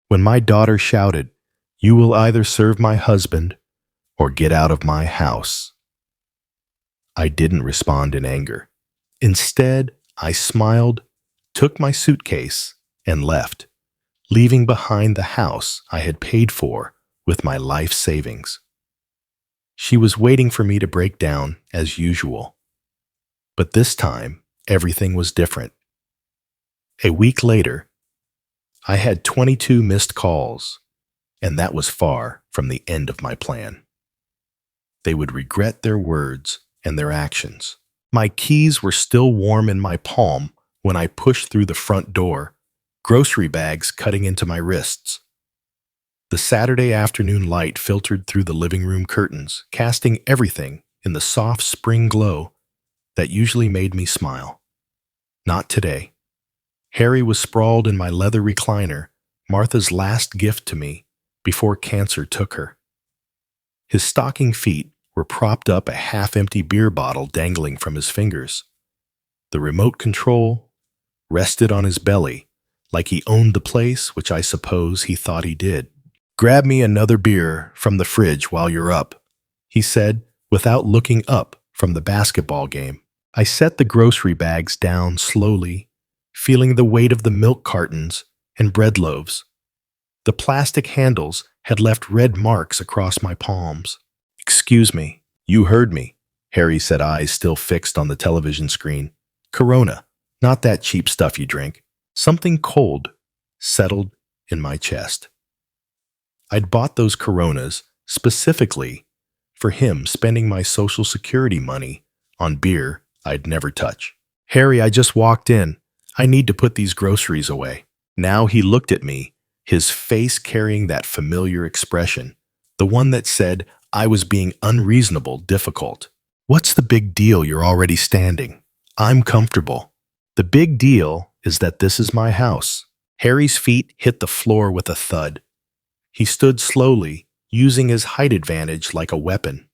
when my daughter shouted, "You will either serve my husband or get out of my house." I didn't respond in anger. Instead, I smiled, took my suitcase, and left, leaving behind the house I had paid for with my life savings. She was waiting for me to break down as usual. But this time, everything was different. A week later, I had 22 missed calls, and that was far from the end of my plan. They would regret their words and their actions. My keys were still warm in my palm when I pushed through the front door, grocery bags cutting into my wrists. The Saturday afternoon light filtered through the living room curtains, casting everything in the soft spring glow that usually made me smile. Not today. Harry was sprawled in my leather recliner, Martha's last gift to me before cancer took her. His stocking feet were propped up a half-empty beer bottle dangling from his fingers. The remote control rested on his belly, like he owned the place, which I suppose he thought he did. "Grab me another beer from the fridge while you're up," he said, without looking up from the basketball game. I set the grocery bags down slowly, feeling the weight of the milk cartons and bread loaves. The plastic handles had left red marks across my palms. "Excuse me, you heard me," Harry said, eyes still fixed on the television screen. "Corona, not that cheap stuff you drink." Something cold settled in my chest. I'd bought those Coronas specifically for him, spending my Social Security money on beer I'd never touch. "Harry, I just walked in. I need to put these groceries away." Now he looked at me, his face carrying that familiar expression, the one that said I was being unreasonable, difficult. "What's the big deal? You're already standing. I'm comfortable." "The big deal is that this is my house." Harry's feet hit the floor with a thud. He stood slowly, using his height advantage like a weapon.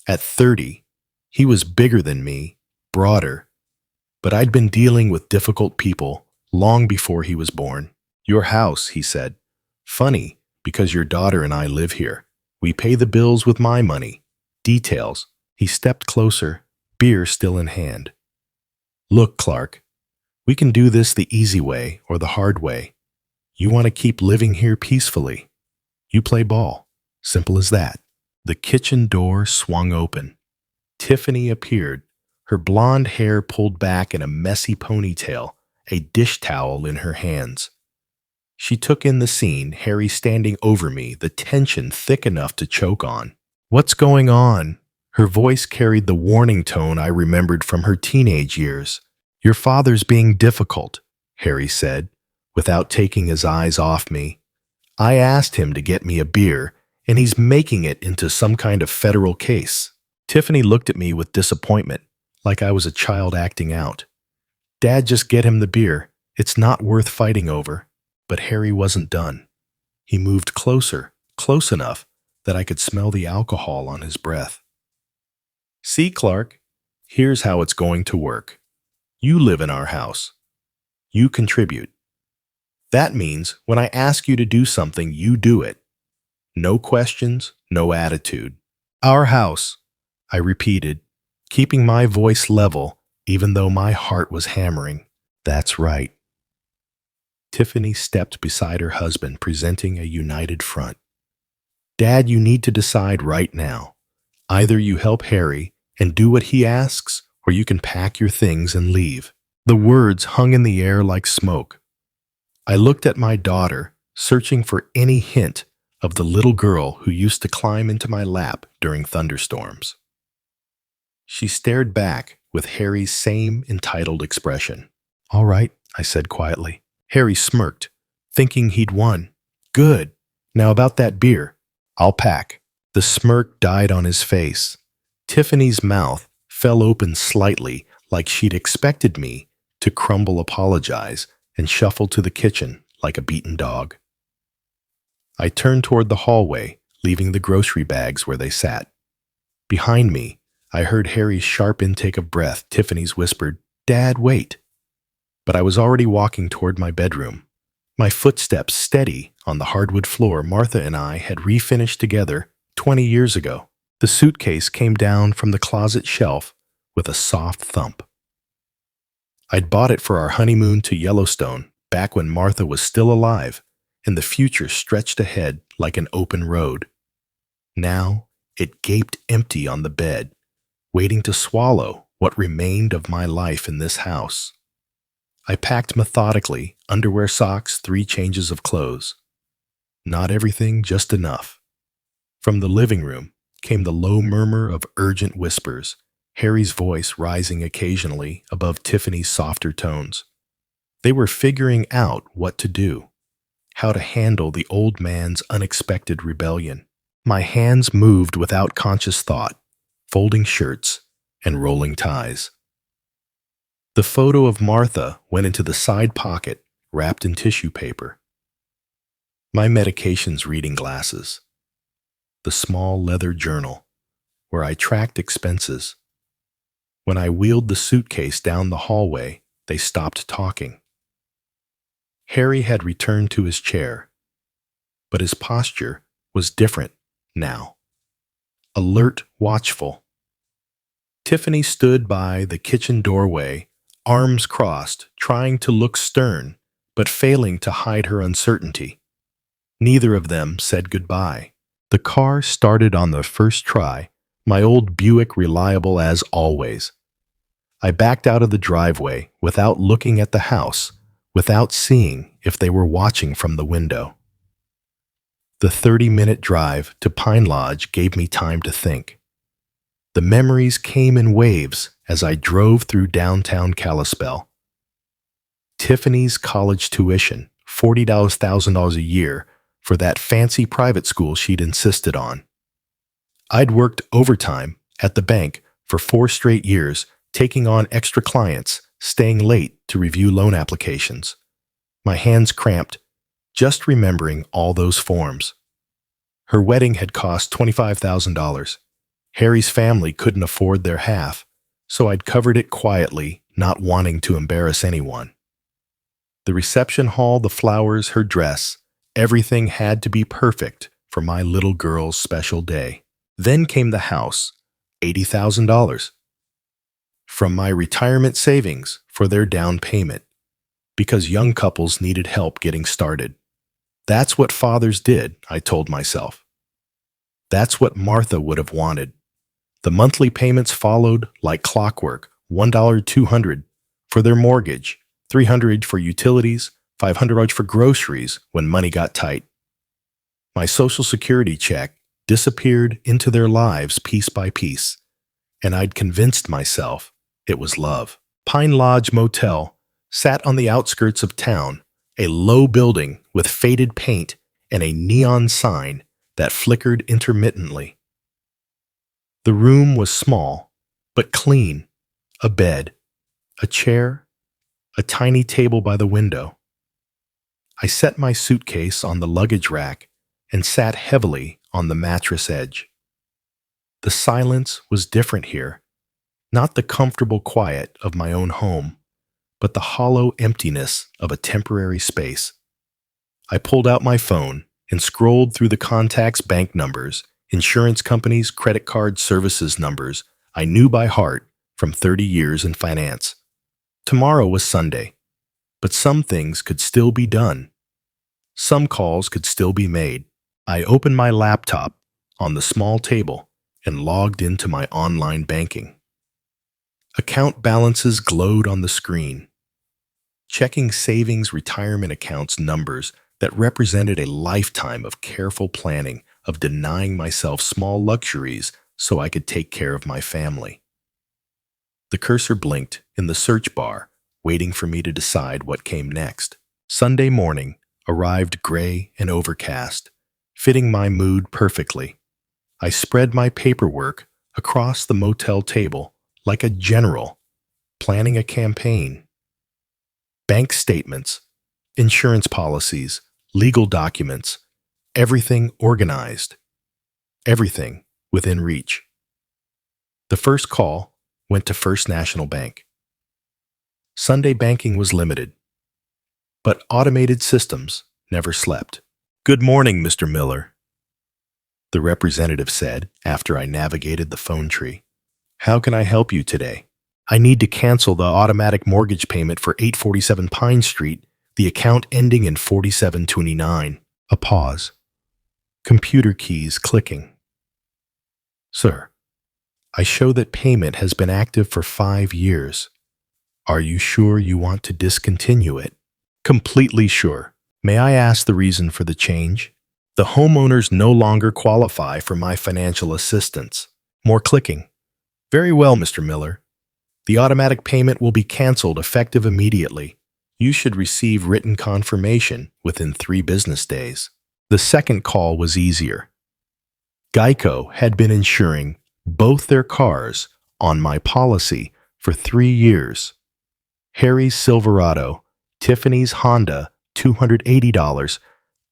At 30, he was bigger than me, broader, but I'd been dealing with difficult people long before he was born. "Your house," he said. "Funny, because your daughter and I live here. We pay the bills with my money." Details. He stepped closer, beer still in hand. "Look, Clark, we can do this the easy way or the hard way. You want to keep living here peacefully. You play ball. Simple as that." The kitchen door swung open. Tiffany appeared, her blonde hair pulled back in a messy ponytail, a dish towel in her hands. She took in the scene, Harry standing over me, the tension thick enough to choke on. "What's going on?" Her voice carried the warning tone I remembered from her teenage years. "Your father's being difficult," Harry said, without taking his eyes off me. "I asked him to get me a beer, and he's making it into some kind of federal case." Tiffany looked at me with disappointment, like I was a child acting out. "Dad, just get him the beer. It's not worth fighting over." But Harry wasn't done. He moved closer, close enough that I could smell the alcohol on his breath. "See, Clark, here's how it's going to work. You live in our house. You contribute. That means when I ask you to do something, you do it. No questions, no attitude." "Our house," I repeated, keeping my voice level even though my heart was hammering. "That's right." Tiffany stepped beside her husband, presenting a united front. "Dad, you need to decide right now. Either you help Harry and do what he asks, or you can pack your things and leave." The words hung in the air like smoke. I looked at my daughter, searching for any hint of the little girl who used to climb into my lap during thunderstorms. She stared back with Harry's same entitled expression. "All right," I said quietly. Harry smirked, thinking he'd won. "Good. Now about that beer. I'll pack." The smirk died on his face. Tiffany's mouth fell open slightly, like she'd expected me to crumble, apologize, and shuffle to the kitchen like a beaten dog. I turned toward the hallway, leaving the grocery bags where they sat. Behind me, I heard Harry's sharp intake of breath. Tiffany's whispered, "Dad, wait." But I was already walking toward my bedroom, My footsteps steady on the hardwood floor Martha and I had refinished together 20 years ago. The suitcase came down from the closet shelf with a soft thump. I'd bought it for our honeymoon to Yellowstone back when Martha was still alive and the future stretched ahead like an open road. Now it gaped empty on the bed, waiting to swallow what remained of my life in this house. I packed methodically, underwear, socks, 3 changes of clothes. Not everything, just enough. From the living room came the low murmur of urgent whispers, Harry's voice rising occasionally above Tiffany's softer tones. They were figuring out what to do, how to handle the old man's unexpected rebellion. My hands moved without conscious thought, folding shirts and rolling ties. The photo of Martha went into the side pocket, wrapped in tissue paper. My medications reading glasses. The small leather journal, where I tracked expenses. When I wheeled the suitcase down the hallway, they stopped talking. Harry had returned to his chair, but his posture was different now. Alert, watchful. Tiffany stood by the kitchen doorway, arms crossed, trying to look stern, but failing to hide her uncertainty. Neither of them said goodbye. The car started on the first try, my old Buick reliable as always. I backed out of the driveway without looking at the house, without seeing if they were watching from the window. The 30-minute drive to Pine Lodge gave me time to think. The memories came in waves as I drove through downtown Kalispell. Tiffany's college tuition, $40,000 a year for that fancy private school she'd insisted on. I'd worked overtime at the bank for 4 straight years, taking on extra clients, staying late to review loan applications. My hands cramped, just remembering all those forms. Her wedding had cost $25,000. Harry's family couldn't afford their half, so I'd covered it quietly, not wanting to embarrass anyone. The reception hall, the flowers, her dress, everything had to be perfect for my little girl's special day. Then came the house, $80,000. From my retirement savings for their down payment, because young couples needed help getting started. That's what fathers did, I told myself. That's what Martha would have wanted. The monthly payments followed like clockwork, $1 $200 for their mortgage, $300 for utilities, $500 for groceries when money got tight. My Social Security check disappeared into their lives piece by piece, and I'd convinced myself it was love. Pine Lodge Motel sat on the outskirts of town, a low building with faded paint and a neon sign that flickered intermittently. The room was small, but clean. A bed, a chair, a tiny table by the window. I set my suitcase on the luggage rack and sat heavily on the mattress edge. The silence was different here, not the comfortable quiet of my own home, but the hollow emptiness of a temporary space. I pulled out my phone and scrolled through the contacts' bank numbers, insurance companies' credit card services numbers I knew by heart from 30 years in finance. Tomorrow was Sunday, but some things could still be done. Some calls could still be made. I opened my laptop on the small table and logged into my online banking. Account balances glowed on the screen. Checking savings retirement accounts numbers that represented a lifetime of careful planning, of denying myself small luxuries so I could take care of my family. The cursor blinked in the search bar, waiting for me to decide what came next. Sunday morning arrived gray and overcast, fitting my mood perfectly. I spread my paperwork across the motel table like a general planning a campaign. Bank statements, insurance policies, legal documents, everything organized, everything within reach. The first call went to First National Bank. Sunday banking was limited. But automated systems never slept. "Good morning, Mr. Miller," the representative said after I navigated the phone tree. "How can I help you today?" "I need to cancel the automatic mortgage payment for 847 Pine Street, the account ending in 4729. A pause. Computer keys clicking. "Sir, I show that payment has been active for 5 years. Are you sure you want to discontinue it?" "Completely sure. May I ask the reason for the change?" "The homeowners no longer qualify for my financial assistance." More clicking. "Very well, Mr. Miller. The automatic payment will be canceled effective immediately. You should receive written confirmation within 3 business days." The second call was easier. Geico had been insuring both their cars on my policy for 3 years. Harry's Silverado, Tiffany's Honda, $280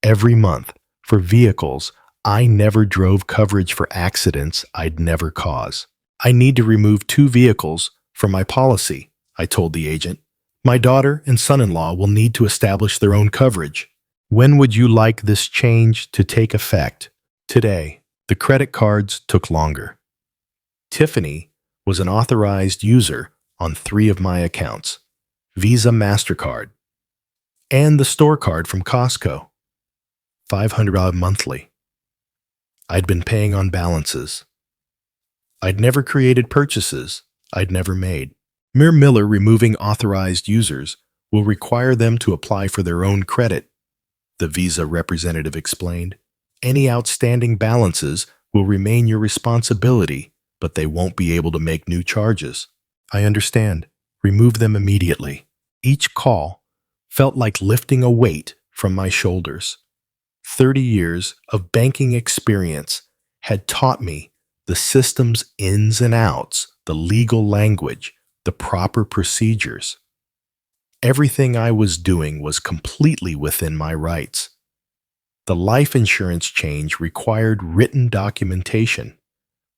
every month for vehicles I never drove, coverage for accidents I'd never cause. "I need to remove 2 vehicles from my policy," I told the agent. "My daughter and son-in-law will need to establish their own coverage." "When would you like this change to take effect?" "Today." The credit cards took longer. Tiffany was an authorized user on 3 of my accounts: Visa, MasterCard, and the store card from Costco. $500 monthly. I'd been paying on balances. I'd never created purchases I'd never made. Mir Miller removing authorized users will require them to apply for their own credit, the Visa representative explained. "Any outstanding balances will remain your responsibility, but they won't be able to make new charges." "I understand. Remove them immediately." Each call felt like lifting a weight from my shoulders. 30 years of banking experience had taught me the system's ins and outs, the legal language, the proper procedures. Everything I was doing was completely within my rights. The life insurance change required written documentation,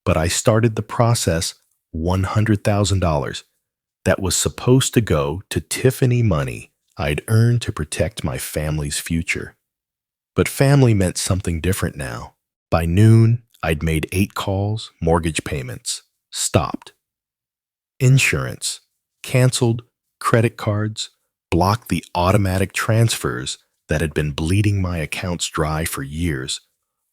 but I started the process $100,000 that was supposed to go to Tiffany money I'd earned to protect my family's future. But family meant something different now. By noon, I'd made 8 calls, mortgage payments, stopped. Insurance, canceled, credit cards, blocked the automatic transfers that had been bleeding my accounts dry for years.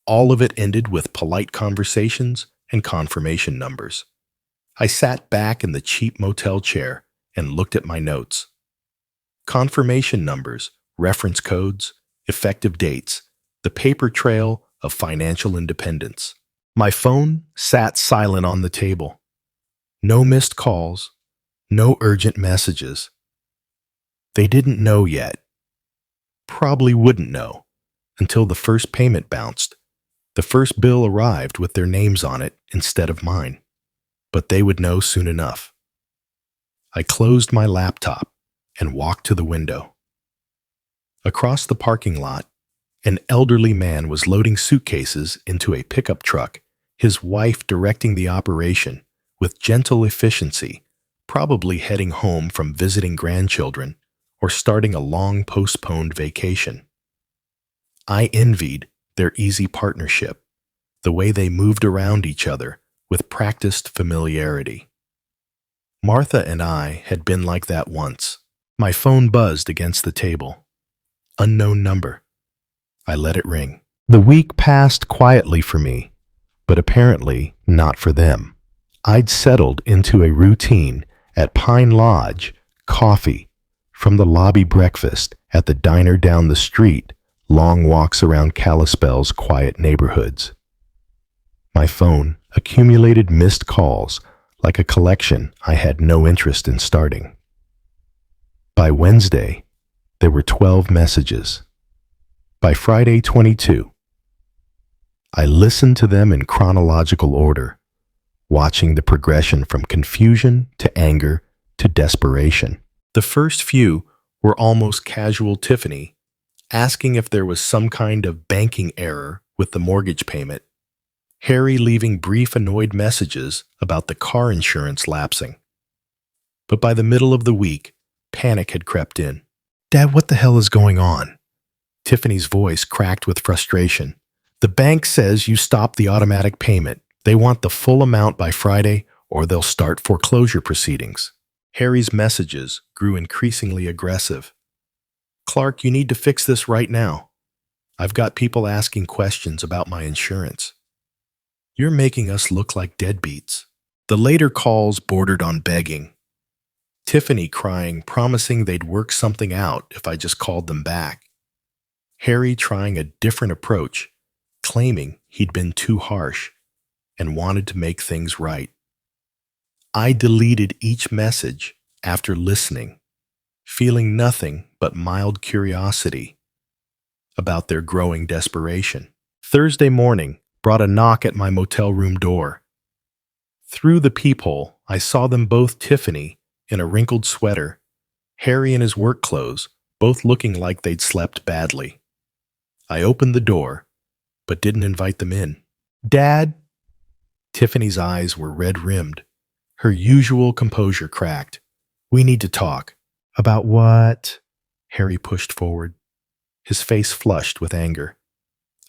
All of it ended with polite conversations and confirmation numbers. I sat back in the cheap motel chair and looked at my notes. Confirmation numbers, reference codes, effective dates, the paper trail of financial independence. My phone sat silent on the table. No missed calls, no urgent messages. They didn't know yet. Probably wouldn't know until the first payment bounced. The first bill arrived with their names on it instead of mine. But they would know soon enough. I closed my laptop and walked to the window. Across the parking lot, an elderly man was loading suitcases into a pickup truck, his wife directing the operation with gentle efficiency, probably heading home from visiting grandchildren or starting a long postponed vacation. I envied their easy partnership, the way they moved around each other with practiced familiarity. Martha and I had been like that once. My phone buzzed against the table. Unknown number. I let it ring. The week passed quietly for me, but apparently not for them. I'd settled into a routine at Pine Lodge, coffee, from the lobby breakfast at the diner down the street, long walks around Kalispell's quiet neighborhoods. My phone accumulated missed calls like a collection I had no interest in starting. By Wednesday, there were 12 messages. By Friday, 22. I listened to them in chronological order, watching the progression from confusion to anger to desperation. The first few were almost casual Tiffany, asking if there was some kind of banking error with the mortgage payment. Harry leaving brief annoyed messages about the car insurance lapsing. But by the middle of the week, panic had crept in. Dad, what the hell is going on? Tiffany's voice cracked with frustration. The bank says you stop the automatic payment. They want the full amount by Friday, or they'll start foreclosure proceedings. Harry's messages grew increasingly aggressive. Clark, you need to fix this right now. I've got people asking questions about my insurance. You're making us look like deadbeats. The later calls bordered on begging. Tiffany crying, promising they'd work something out if I just called them back. Harry trying a different approach, claiming he'd been too harsh and wanted to make things right. I deleted each message after listening, feeling nothing but mild curiosity about their growing desperation. Thursday morning brought a knock at my motel room door. Through the peephole, I saw them both, Tiffany in a wrinkled sweater, Harry in his work clothes, both looking like they'd slept badly. I opened the door, but didn't invite them in. Dad? Tiffany's eyes were red-rimmed. Her usual composure cracked. We need to talk. About what? Harry pushed forward, his face flushed with anger.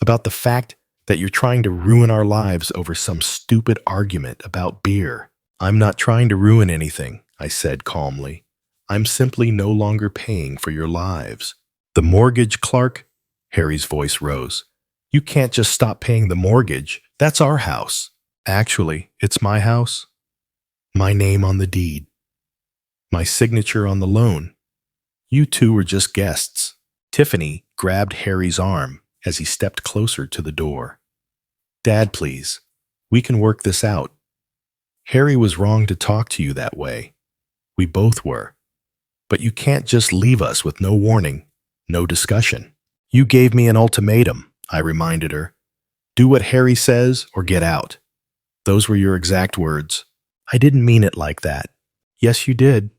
About the fact that you're trying to ruin our lives over some stupid argument about beer. I'm not trying to ruin anything, I said calmly. I'm simply no longer paying for your lives. The mortgage, Clark? Harry's voice rose. You can't just stop paying the mortgage. That's our house. Actually, it's my house. My name on the deed. My signature on the loan. You two were just guests. Tiffany grabbed Harry's arm as he stepped closer to the door. Dad, please. We can work this out. Harry was wrong to talk to you that way. We both were. But you can't just leave us with no warning, no discussion. You gave me an ultimatum, I reminded her. Do what Harry says or get out. Those were your exact words. I didn't mean it like that. Yes, you did.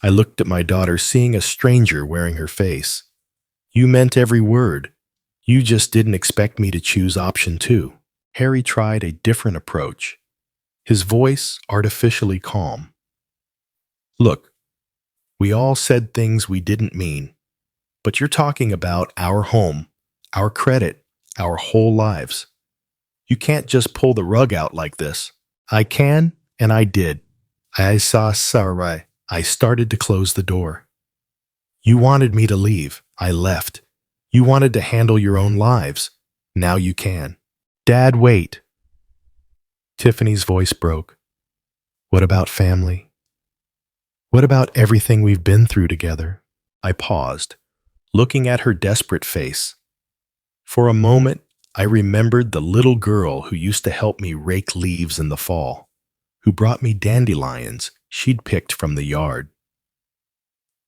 I looked at my daughter, seeing a stranger wearing her face. You meant every word. You just didn't expect me to choose option 2. Harry tried a different approach, his voice artificially calm. Look, we all said things we didn't mean, but you're talking about our home, our credit, our whole lives. You can't just pull the rug out like this. I can, and I did. I saw Sarai. I started to close the door. You wanted me to leave. I left. You wanted to handle your own lives. Now you can. Dad, wait. Tiffany's voice broke. What about family? What about everything we've been through together? I paused, looking at her desperate face. For a moment, I remembered the little girl who used to help me rake leaves in the fall, who brought me dandelions she'd picked from the yard.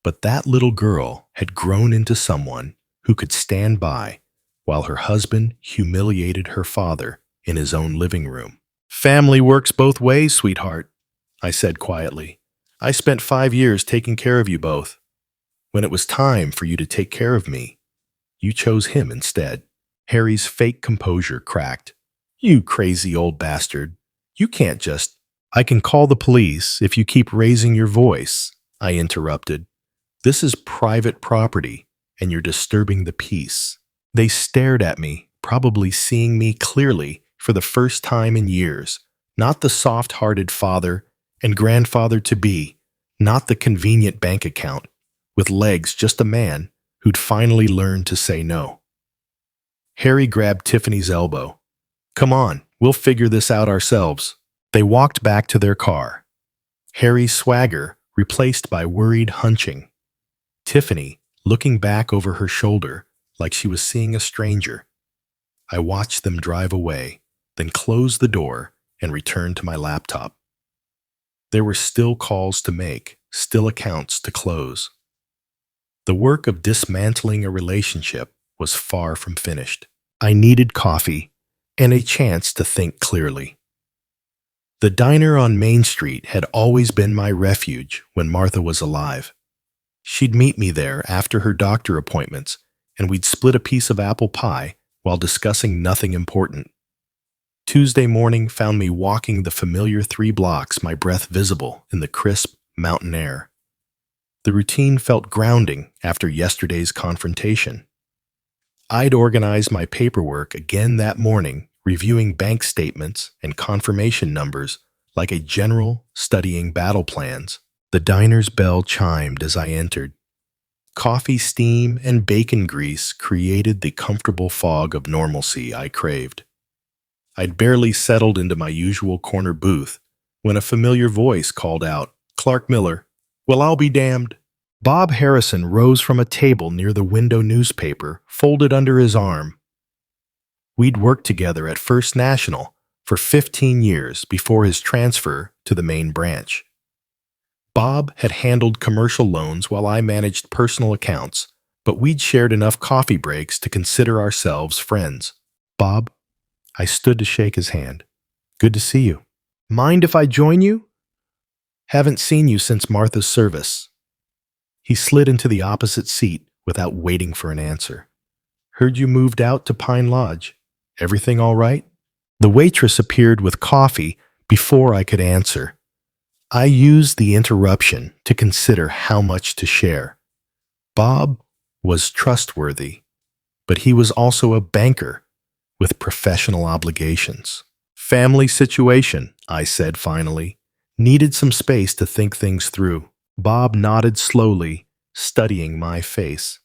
But that little girl had grown into someone who could stand by while her husband humiliated her father in his own living room. Family works both ways, sweetheart, I said quietly. I spent 5 years taking care of you both. When it was time for you to take care of me, you chose him instead. Harry's fake composure cracked. You crazy old bastard. You can't just... I can call the police if you keep raising your voice, I interrupted. This is private property, and you're disturbing the peace. They stared at me, probably seeing me clearly for the first time in years, not the soft-hearted father and grandfather-to-be, not the convenient bank account, with legs, just a man who'd finally learned to say no. Harry grabbed Tiffany's elbow. Come on, we'll figure this out ourselves. They walked back to their car. Harry's swagger replaced by worried hunching. Tiffany looking back over her shoulder like she was seeing a stranger. I watched them drive away, then close the door and return to my laptop. There were still calls to make, still accounts to close. The work of dismantling a relationship was far from finished. I needed coffee and a chance to think clearly. The diner on Main Street had always been my refuge when Martha was alive. She'd meet me there after her doctor appointments, and we'd split a piece of apple pie while discussing nothing important. Tuesday morning found me walking the familiar 3 blocks, my breath visible in the crisp mountain air. The routine felt grounding after yesterday's confrontation. I'd organized my paperwork again that morning, reviewing bank statements and confirmation numbers like a general studying battle plans. The diner's bell chimed as I entered. Coffee steam and bacon grease created the comfortable fog of normalcy I craved. I'd barely settled into my usual corner booth when a familiar voice called out, "Clark Miller." "Well, I'll be damned." Bob Harrison rose from a table near the window newspaper, folded under his arm. We'd worked together at First National for 15 years before his transfer to the main branch. Bob had handled commercial loans while I managed personal accounts, but we'd shared enough coffee breaks to consider ourselves friends. "Bob," I stood to shake his hand. "Good to see you." "Mind if I join you?" "Haven't seen you since Martha's service." He slid into the opposite seat without waiting for an answer. "Heard you moved out to Pine Lodge. Everything all right?" The waitress appeared with coffee before I could answer. I used the interruption to consider how much to share. Bob was trustworthy, but he was also a banker with professional obligations. "Family situation," I said finally. Needed some space to think things through. Bob nodded slowly, studying my face.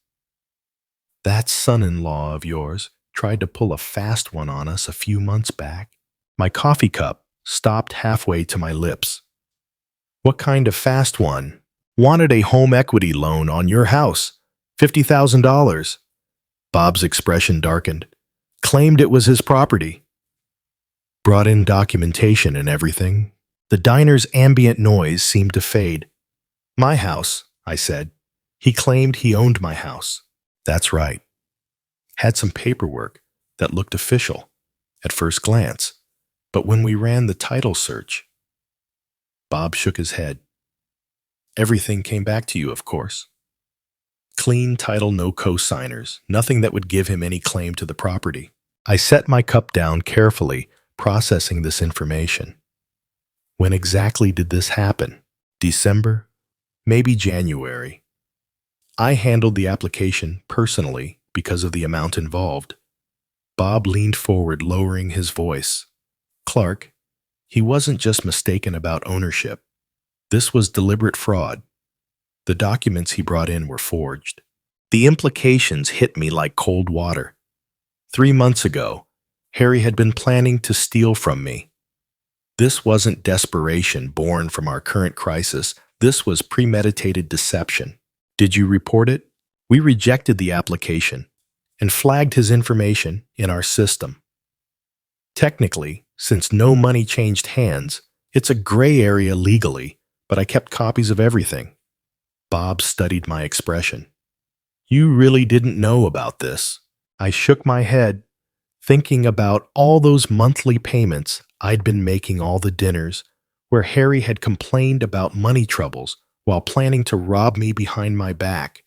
"That son-in-law of yours tried to pull a fast one on us a few months back." My coffee cup stopped halfway to my lips. "What kind of fast one?" "Wanted a home equity loan on your house. $50,000. Bob's expression darkened. "Claimed it was his property." "Brought in documentation and everything." The diner's ambient noise seemed to fade. "My house," I said. "He claimed he owned my house." "That's right." Had some paperwork that looked official at first glance, but when we ran the title search, Bob shook his head. "Everything came back to you, of course. Clean title, no co-signers, nothing that would give him any claim to the property." I set my cup down carefully, processing this information. When exactly did this happen? December? Maybe January. I handled the application personally because of the amount involved. Bob leaned forward, lowering his voice. "Clark, he wasn't just mistaken about ownership. This was deliberate fraud. The documents he brought in were forged." The implications hit me like cold water. 3 months ago, Harry had been planning to steal from me. This wasn't desperation born from our current crisis. This was premeditated deception. "Did you report it?" We rejected the application and flagged his information in our system. Technically, since no money changed hands, it's a gray area legally, but I kept copies of everything. Bob studied my expression. "You really didn't know about this." I shook my head, thinking about all those monthly payments I'd been making, all the dinners where Harry had complained about money troubles while planning to rob me behind my back.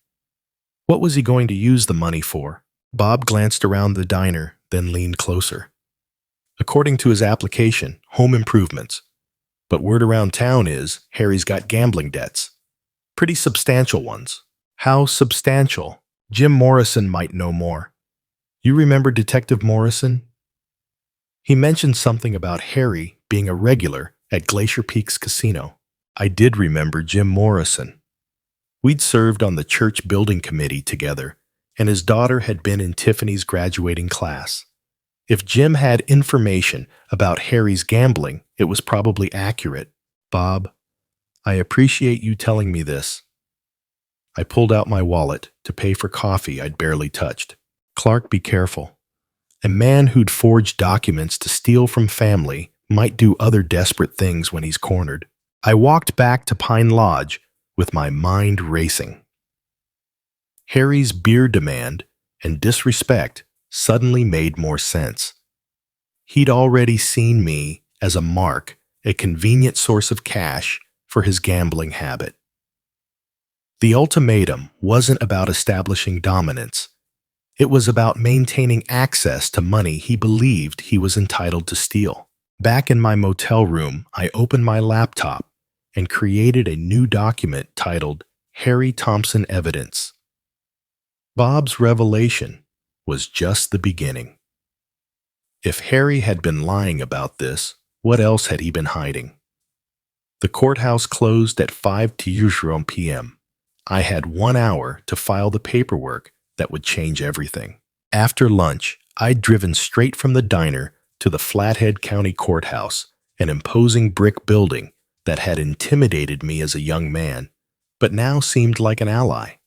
What was he going to use the money for? Bob glanced around the diner, then leaned closer. "According to his application, home improvements. But word around town is Harry's got gambling debts. Pretty substantial ones." "How substantial?" "Jim Morrison might know more." "You remember Detective Morrison?" He mentioned something about Harry being a regular at Glacier Peaks Casino. I did remember Jim Morrison. We'd served on the church building committee together, and his daughter had been in Tiffany's graduating class. If Jim had information about Harry's gambling, it was probably accurate. "Bob, I appreciate you telling me this." I pulled out my wallet to pay for coffee I'd barely touched. "Clark, be careful. A man who'd forged documents to steal from family might do other desperate things when he's cornered." I walked back to Pine Lodge with my mind racing. Harry's beer demand and disrespect suddenly made more sense. He'd already seen me as a mark, a convenient source of cash for his gambling habit. The ultimatum wasn't about establishing dominance. It was about maintaining access to money he believed he was entitled to steal. Back in my motel room, I opened my laptop and created a new document titled Harry Thompson evidence. Bob's revelation was just the beginning. If Harry had been lying about this, what else had he been hiding? The courthouse closed at 5:00 p.m. I had 1 hour to file the paperwork that would change everything. After lunch, I'd driven straight from the diner to the Flathead County Courthouse, an imposing brick building that had intimidated me as a young man, but now seemed like an ally.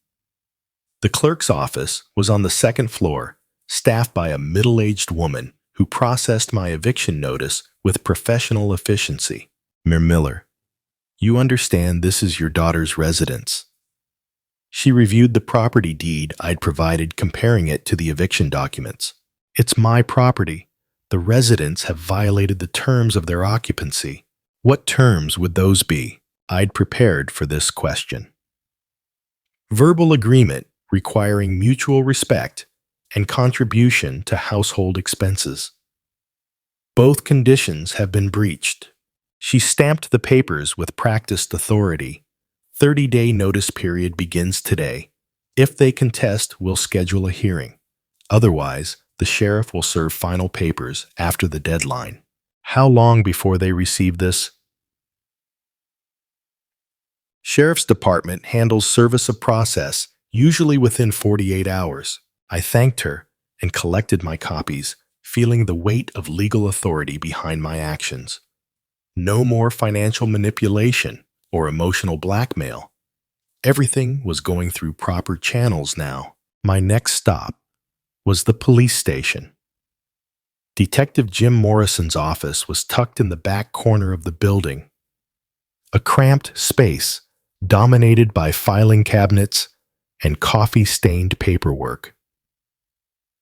The clerk's office was on the second floor, staffed by a middle-aged woman who processed my eviction notice with professional efficiency. Miller, you understand this is your daughter's residence. She reviewed the property deed I'd provided, comparing it to the eviction documents. It's my property. The residents have violated the terms of their occupancy. What terms would those be? I'd prepared for this question. Verbal agreement requiring mutual respect and contribution to household expenses. Both conditions have been breached. She stamped the papers with practiced authority. 30-day notice period begins today. If they contest, we'll schedule a hearing. Otherwise, the sheriff will serve final papers after the deadline. How long before they receive this? Sheriff's Department handles service of process, usually within 48 hours. I thanked her and collected my copies, feeling the weight of legal authority behind my actions. No more financial manipulation or emotional blackmail. Everything was going through proper channels now. My next stop was the police station. Detective Jim Morrison's office was tucked in the back corner of the building. A cramped space dominated by filing cabinets and coffee-stained paperwork.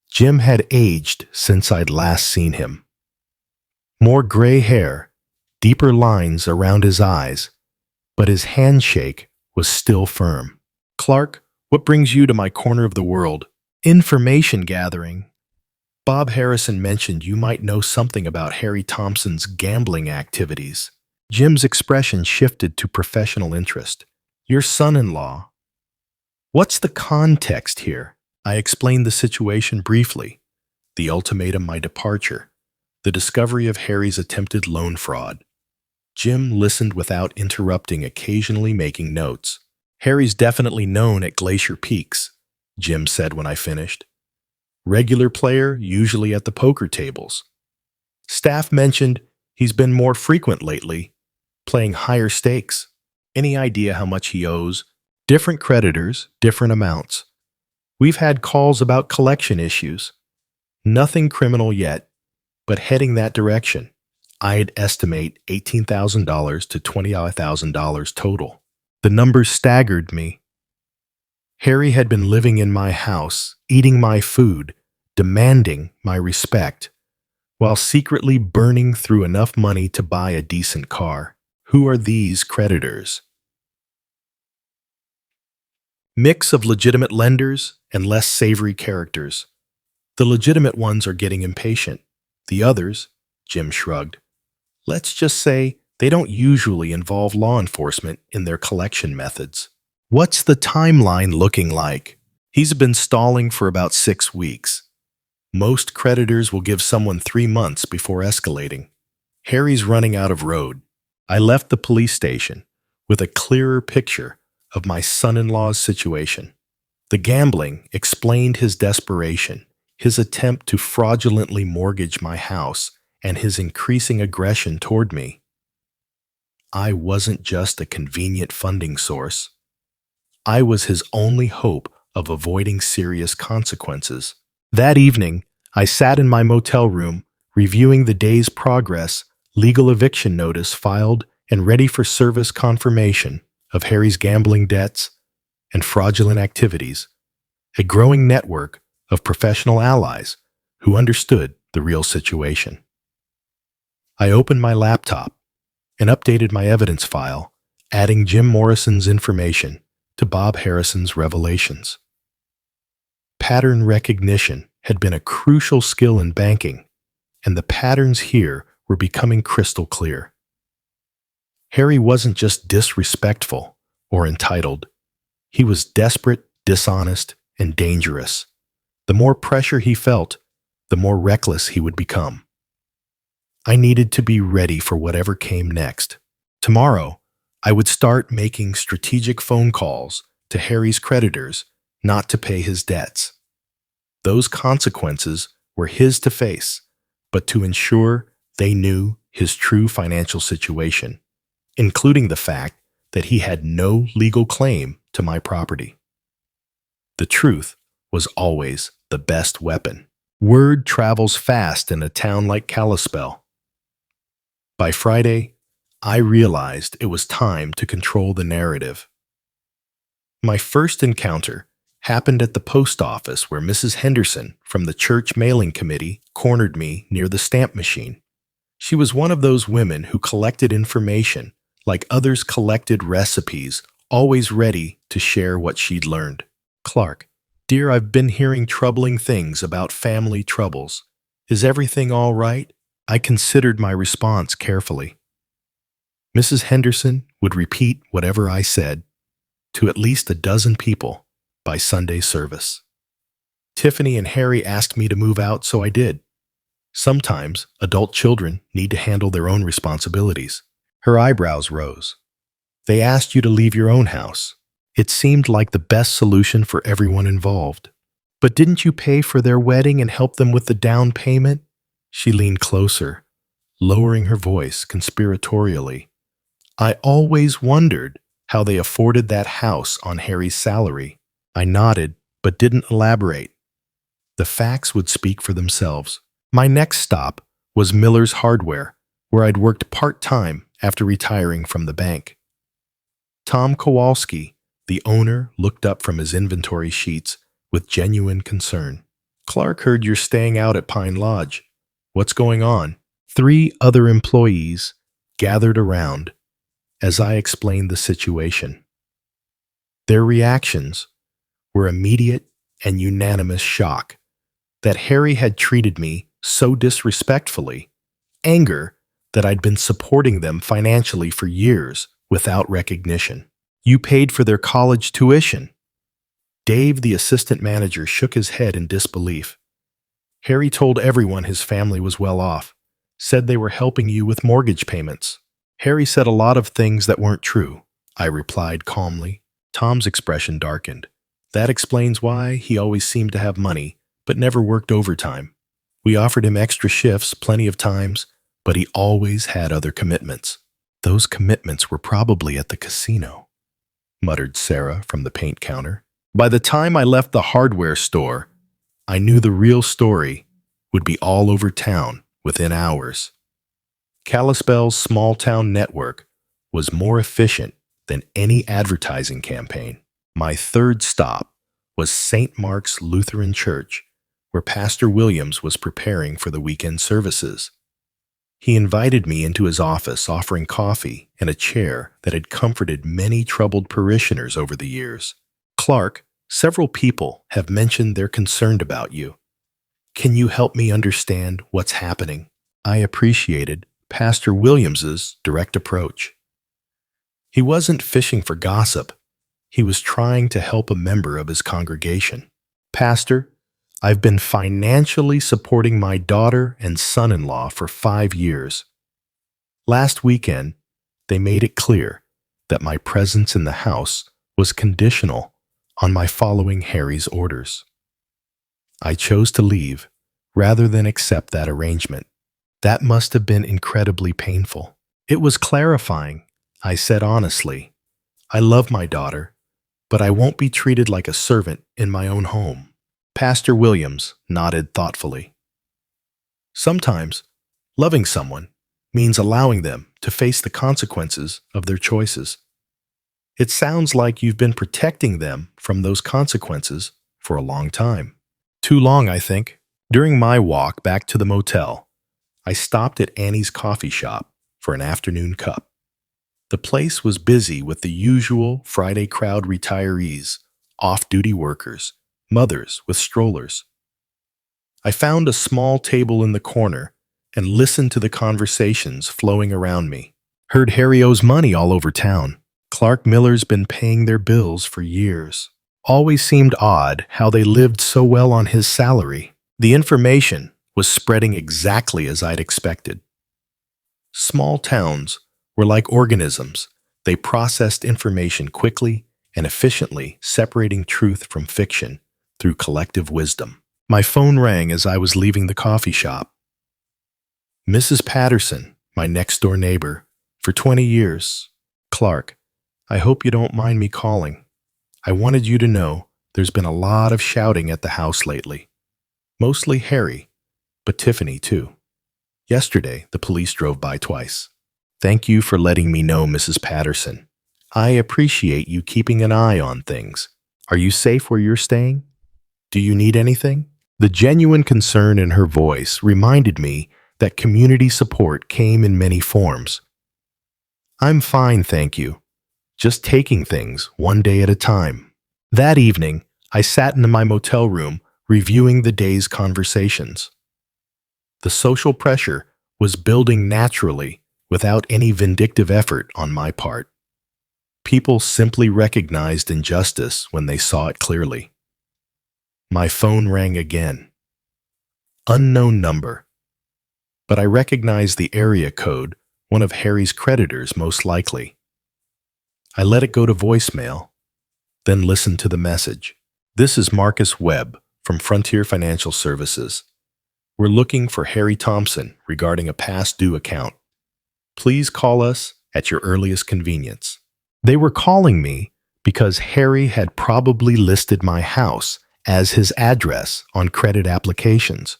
Jim had aged since I'd last seen him. More gray hair, deeper lines around his eyes, but his handshake was still firm. Clark, what brings you to my corner of the world? Information gathering. Bob Harrison mentioned you might know something about Harry Thompson's gambling activities. Jim's expression shifted to professional interest. Your son-in-law. What's the context here? I explained the situation briefly. The ultimatum, my departure. The discovery of Harry's attempted loan fraud. Jim listened without interrupting, occasionally making notes. Harry's definitely known at Glacier Peaks, Jim said when I finished. Regular player, usually at the poker tables. Staff mentioned he's been more frequent lately, playing higher stakes. Any idea how much he owes? Different creditors, different amounts. We've had calls about collection issues. Nothing criminal yet, but heading that direction. I'd estimate $18,000 to $20,000 total. The numbers staggered me. Harry had been living in my house, eating my food, demanding my respect, while secretly burning through enough money to buy a decent car. Who are these creditors? Mix of legitimate lenders and less savory characters. The legitimate ones are getting impatient. The others, Jim shrugged. Let's just say they don't usually involve law enforcement in their collection methods. What's the timeline looking like? He's been stalling for about 6 weeks. Most creditors will give someone 3 months before escalating. Harry's running out of road. I left the police station with a clearer picture of my son-in-law's situation. The gambling explained his desperation, his attempt to fraudulently mortgage my house, and his increasing aggression toward me. I wasn't just a convenient funding source. I was his only hope of avoiding serious consequences. That evening, I sat in my motel room, reviewing the day's progress, legal eviction notice filed, and ready for service confirmation of Harry's gambling debts and fraudulent activities, a growing network of professional allies who understood the real situation. I opened my laptop and updated my evidence file, adding Jim Morrison's information to Bob Harrison's revelations. Pattern recognition had been a crucial skill in banking, and the patterns here were becoming crystal clear. Harry wasn't just disrespectful or entitled. He was desperate, dishonest, and dangerous. The more pressure he felt, the more reckless he would become. I needed to be ready for whatever came next. Tomorrow, I would start making strategic phone calls to Harry's creditors not to pay his debts. Those consequences were his to face, but to ensure they knew his true financial situation, including the fact that he had no legal claim to my property. The truth was always the best weapon. Word travels fast in a town like Kalispell. By Friday, I realized it was time to control the narrative. My first encounter happened at the post office where Mrs. Henderson from the church mailing committee cornered me near the stamp machine. She was one of those women who collected information like others collected recipes, always ready to share what she'd learned. "Clark, dear, I've been hearing troubling things about family troubles. Is everything all right?" I considered my response carefully. Mrs. Henderson would repeat whatever I said to at least a dozen people by Sunday service. Tiffany and Harry asked me to move out, so I did. Sometimes adult children need to handle their own responsibilities. Her eyebrows rose. "They asked you to leave your own house. It seemed like the best solution for everyone involved. But didn't you pay for their wedding and help them with the down payment?" She leaned closer, lowering her voice conspiratorially. "I always wondered how they afforded that house on Harry's salary." I nodded, but didn't elaborate. The facts would speak for themselves. My next stop was Miller's Hardware, where I'd worked part-time after retiring from the bank. Tom Kowalski, the owner, looked up from his inventory sheets with genuine concern. "Clark heard you're staying out at Pine Lodge. What's going on?" 3 other employees gathered around as I explained the situation. Their reactions were immediate and unanimous shock that Harry had treated me so disrespectfully, anger that I'd been supporting them financially for years without recognition. "You paid for their college tuition." Dave, the assistant manager, shook his head in disbelief. "Harry told everyone his family was well off, said they were helping you with mortgage payments." "Harry said a lot of things that weren't true," I replied calmly. Tom's expression darkened. "That explains why he always seemed to have money, but never worked overtime. We offered him extra shifts plenty of times, but he always had other commitments." "Those commitments were probably at the casino," muttered Sarah from the paint counter. By the time I left the hardware store, I knew the real story would be all over town within hours. Kalispell's small-town network was more efficient than any advertising campaign. My third stop was St. Mark's Lutheran Church, where Pastor Williams was preparing for the weekend services. He invited me into his office, offering coffee and a chair that had comforted many troubled parishioners over the years. "Clark, several people have mentioned they're concerned about you. Can you help me understand what's happening?" I appreciated Pastor Williams's direct approach. He wasn't fishing for gossip. He was trying to help a member of his congregation. "Pastor, I've been financially supporting my daughter and son-in-law for 5 years. Last weekend, they made it clear that my presence in the house was conditional on my following Harry's orders. I chose to leave rather than accept that arrangement. That must have been incredibly painful." "It was clarifying," I said honestly. "I love my daughter, but I won't be treated like a servant in my own home." Pastor Williams nodded thoughtfully. "Sometimes, loving someone means allowing them to face the consequences of their choices. It sounds like you've been protecting them from those consequences for a long time." "Too long, I think." During my walk back to the motel, I stopped at Annie's coffee shop for an afternoon cup. The place was busy with the usual Friday crowd: retirees, off-duty workers, mothers with strollers. I found a small table in the corner and listened to the conversations flowing around me. "Heard Harry owes money all over town. Clark Miller's been paying their bills for years. Always seemed odd how they lived so well on his salary. The information was spreading exactly as I'd expected. Small towns were like organisms. They processed information quickly and efficiently, separating truth from fiction through collective wisdom. My phone rang as I was leaving the coffee shop. Mrs. Patterson, my next-door neighbor, for 20 years. Clark, I hope you don't mind me calling. I wanted you to know there's been a lot of shouting at the house lately. Mostly Harry, but Tiffany too. Yesterday, the police drove by twice. Thank you for letting me know, Mrs. Patterson. I appreciate you keeping an eye on things. Are you safe where you're staying? Do you need anything? The genuine concern in her voice reminded me that community support came in many forms. I'm fine, thank you. Just taking things one day at a time. That evening, I sat in my motel room reviewing the day's conversations. The social pressure was building naturally without any vindictive effort on my part. People simply recognized injustice when they saw it clearly. My phone rang again. Unknown number. But I recognized the area code, one of Harry's creditors most likely. I let it go to voicemail, then listened to the message. This is Marcus Webb from Frontier Financial Services. We're looking for Harry Thompson regarding a past due account. Please call us at your earliest convenience. They were calling me because Harry had probably listed my house as his address on credit applications.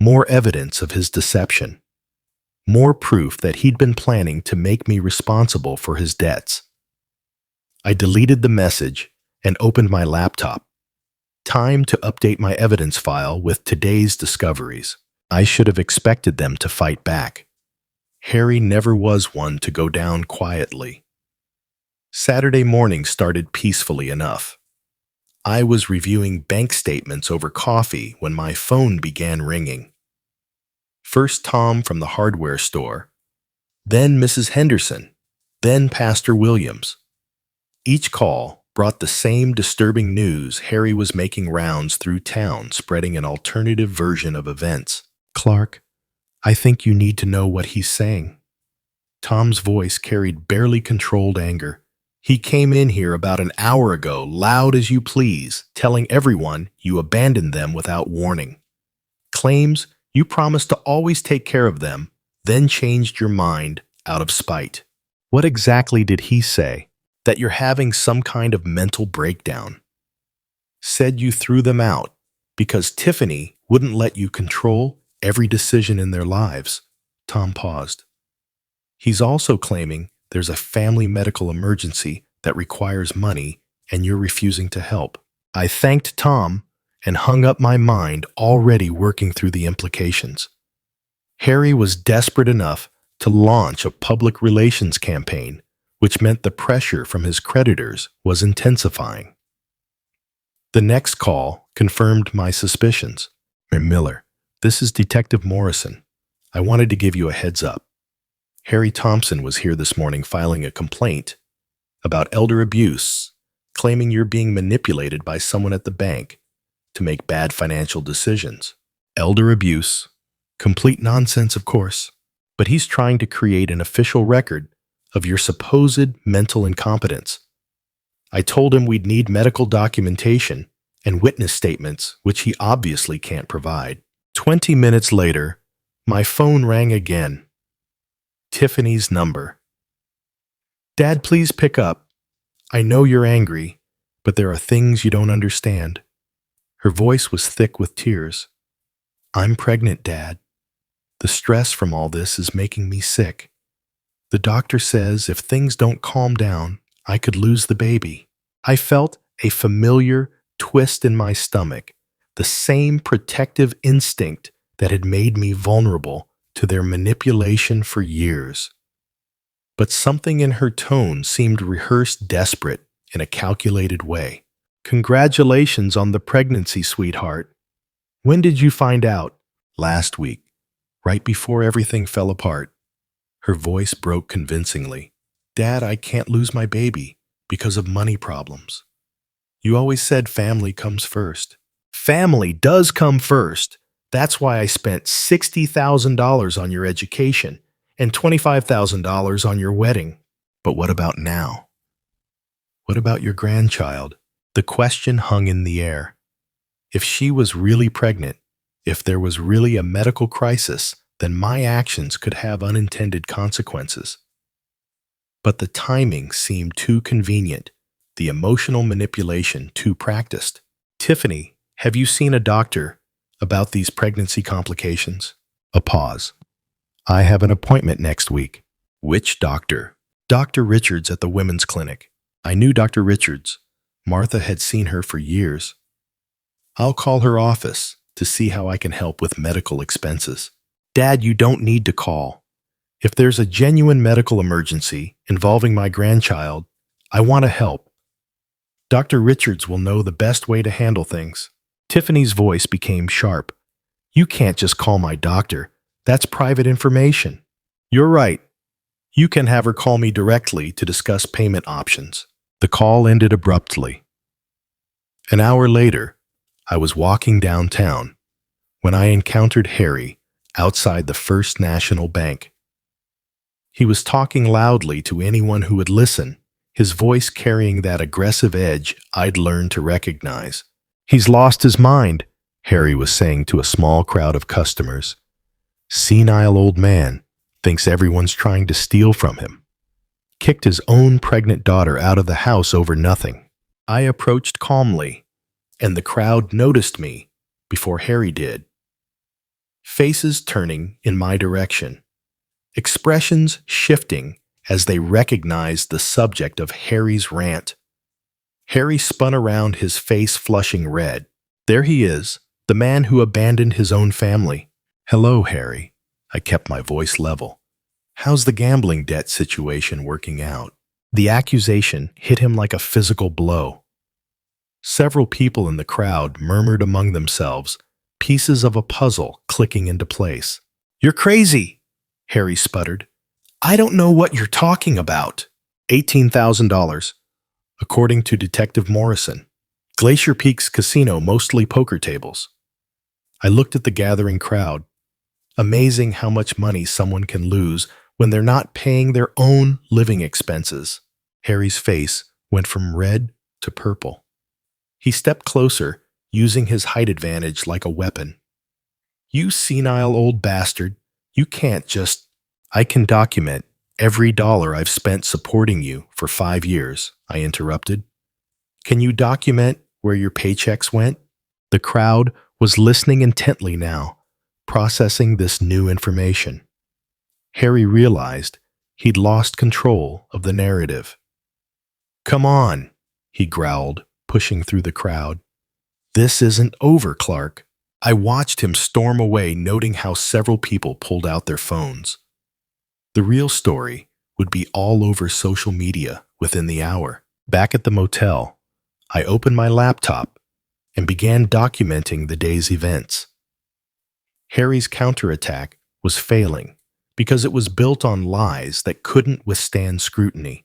More evidence of his deception. More proof that he'd been planning to make me responsible for his debts. I deleted the message and opened my laptop. Time to update my evidence file with today's discoveries. I should have expected them to fight back. Harry never was one to go down quietly. Saturday morning started peacefully enough. I was reviewing bank statements over coffee when my phone began ringing. First Tom from the hardware store, then Mrs. Henderson, then Pastor Williams. Each call brought the same disturbing news. Harry was making rounds through town, spreading an alternative version of events. Clark, I think you need to know what he's saying. Tom's voice carried barely controlled anger. He came in here about an hour ago, loud as you please, telling everyone you abandoned them without warning. Claims you promised to always take care of them, then changed your mind out of spite. What exactly did he say? That you're having some kind of mental breakdown. Said you threw them out because Tiffany wouldn't let you control every decision in their lives. Tom paused. He's also claiming there's a family medical emergency that requires money and you're refusing to help. I thanked Tom and hung up my mind, already working through the implications. Harry was desperate enough to launch a public relations campaign, which meant the pressure from his creditors was intensifying. The next call confirmed my suspicions. Miller, this is Detective Morrison. I wanted to give you a heads up. Harry Thompson was here this morning filing a complaint about elder abuse, claiming you're being manipulated by someone at the bank to make bad financial decisions. Elder abuse. Complete nonsense, of course. But he's trying to create an official record of your supposed mental incompetence. I told him we'd need medical documentation and witness statements, which he obviously can't provide. 20 minutes later, my phone rang again. Tiffany's number. Dad, please pick up. I know you're angry, but there are things you don't understand. Her voice was thick with tears. I'm pregnant, Dad. The stress from all this is making me sick. The doctor says if things don't calm down, I could lose the baby. I felt a familiar twist in my stomach, the same protective instinct that had made me vulnerable to their manipulation for years. But something in her tone seemed rehearsed desperate in a calculated way. Congratulations on the pregnancy, sweetheart. When did you find out? Last week, right before everything fell apart. Her voice broke convincingly. Dad, I can't lose my baby because of money problems. You always said family comes first. Family does come first. That's why I spent $60,000 on your education and $25,000 on your wedding. But what about now? What about your grandchild? The question hung in the air. If she was really pregnant, if there was really a medical crisis, then my actions could have unintended consequences. But the timing seemed too convenient, the emotional manipulation too practiced. Tiffany, have you seen a doctor about these pregnancy complications? A pause. I have an appointment next week. Which doctor? Dr. Richards at the women's clinic. I knew Dr. Richards. Martha had seen her for years. I'll call her office to see how I can help with medical expenses. Dad, you don't need to call. If there's a genuine medical emergency involving my grandchild, I want to help. Dr. Richards will know the best way to handle things. Tiffany's voice became sharp. You can't just call my doctor. That's private information. You're right. You can have her call me directly to discuss payment options. The call ended abruptly. An hour later, I was walking downtown when I encountered Harry outside the First National Bank. He was talking loudly to anyone who would listen, his voice carrying that aggressive edge I'd learned to recognize. He's lost his mind, Harry was saying to a small crowd of customers. Senile old man, thinks everyone's trying to steal from him. Kicked his own pregnant daughter out of the house over nothing. I approached calmly, and the crowd noticed me before Harry did. Faces turning in my direction, expressions shifting as they recognized the subject of Harry's rant. Harry spun around, his face flushing red. There he is, the man who abandoned his own family. Hello, Harry. I kept my voice level. How's the gambling debt situation working out? The accusation hit him like a physical blow. Several people in the crowd murmured among themselves, pieces of a puzzle clicking into place. You're crazy, Harry sputtered. I don't know what you're talking about. $18,000, according to Detective Morrison. Glacier Peak's casino, mostly poker tables. I looked at the gathering crowd. Amazing how much money someone can lose when they're not paying their own living expenses. Harry's face went from red to purple. He stepped closer, using his height advantage like a weapon. You senile old bastard, you can't just... I can document every dollar I've spent supporting you for 5 years, I interrupted. Can you document where your paychecks went? The crowd was listening intently now, processing this new information. Harry realized he'd lost control of the narrative. Come on, he growled, pushing through the crowd. This isn't over, Clark. I watched him storm away, noting how several people pulled out their phones. The real story would be all over social media within the hour. Back at the motel, I opened my laptop and began documenting the day's events. Harry's counterattack was failing because it was built on lies that couldn't withstand scrutiny.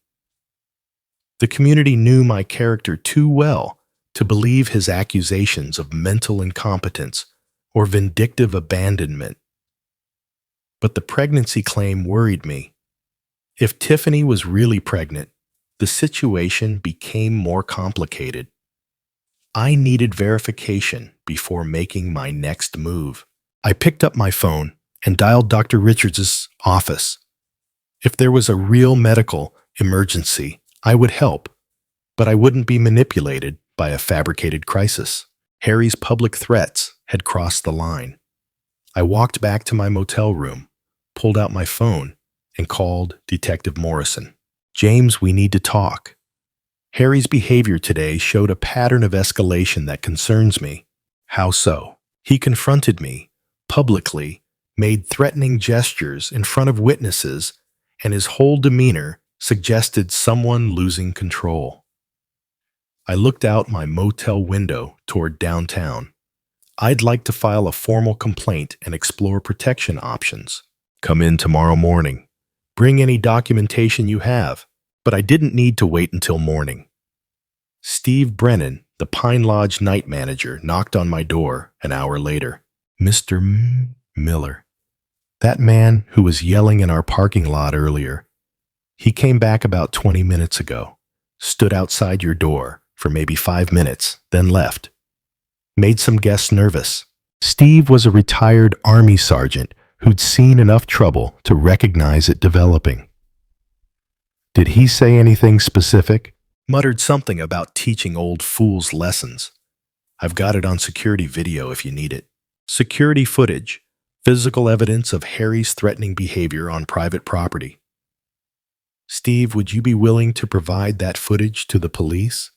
The community knew my character too well to believe his accusations of mental incompetence or vindictive abandonment. But the pregnancy claim worried me. If Tiffany was really pregnant, the situation became more complicated. I needed verification before making my next move. I picked up my phone and dialed Dr. Richards' office. If there was a real medical emergency, I would help, but I wouldn't be manipulated by a fabricated crisis. Harry's public threats had crossed the line. I walked back to my motel room, pulled out my phone, and called Detective Morrison. James, we need to talk. Harry's behavior today showed a pattern of escalation that concerns me. How so? He confronted me, publicly, made threatening gestures in front of witnesses, and his whole demeanor suggested someone losing control. I looked out my motel window toward downtown. I'd like to file a formal complaint and explore protection options. Come in tomorrow morning. Bring any documentation you have. But I didn't need to wait until morning. Steve Brennan, the Pine Lodge night manager, knocked on my door an hour later. Mr. Miller, that man who was yelling in our parking lot earlier, he came back about 20 minutes ago, stood outside your door for maybe 5 minutes, then left. Made some guests nervous. Steve was a retired Army sergeant who'd seen enough trouble to recognize it developing. Did he say anything specific? Muttered something about teaching old fools lessons. I've got it on security video if you need it. Security footage, physical evidence of Harry's threatening behavior on private property. Steve, would you be willing to provide that footage to the police?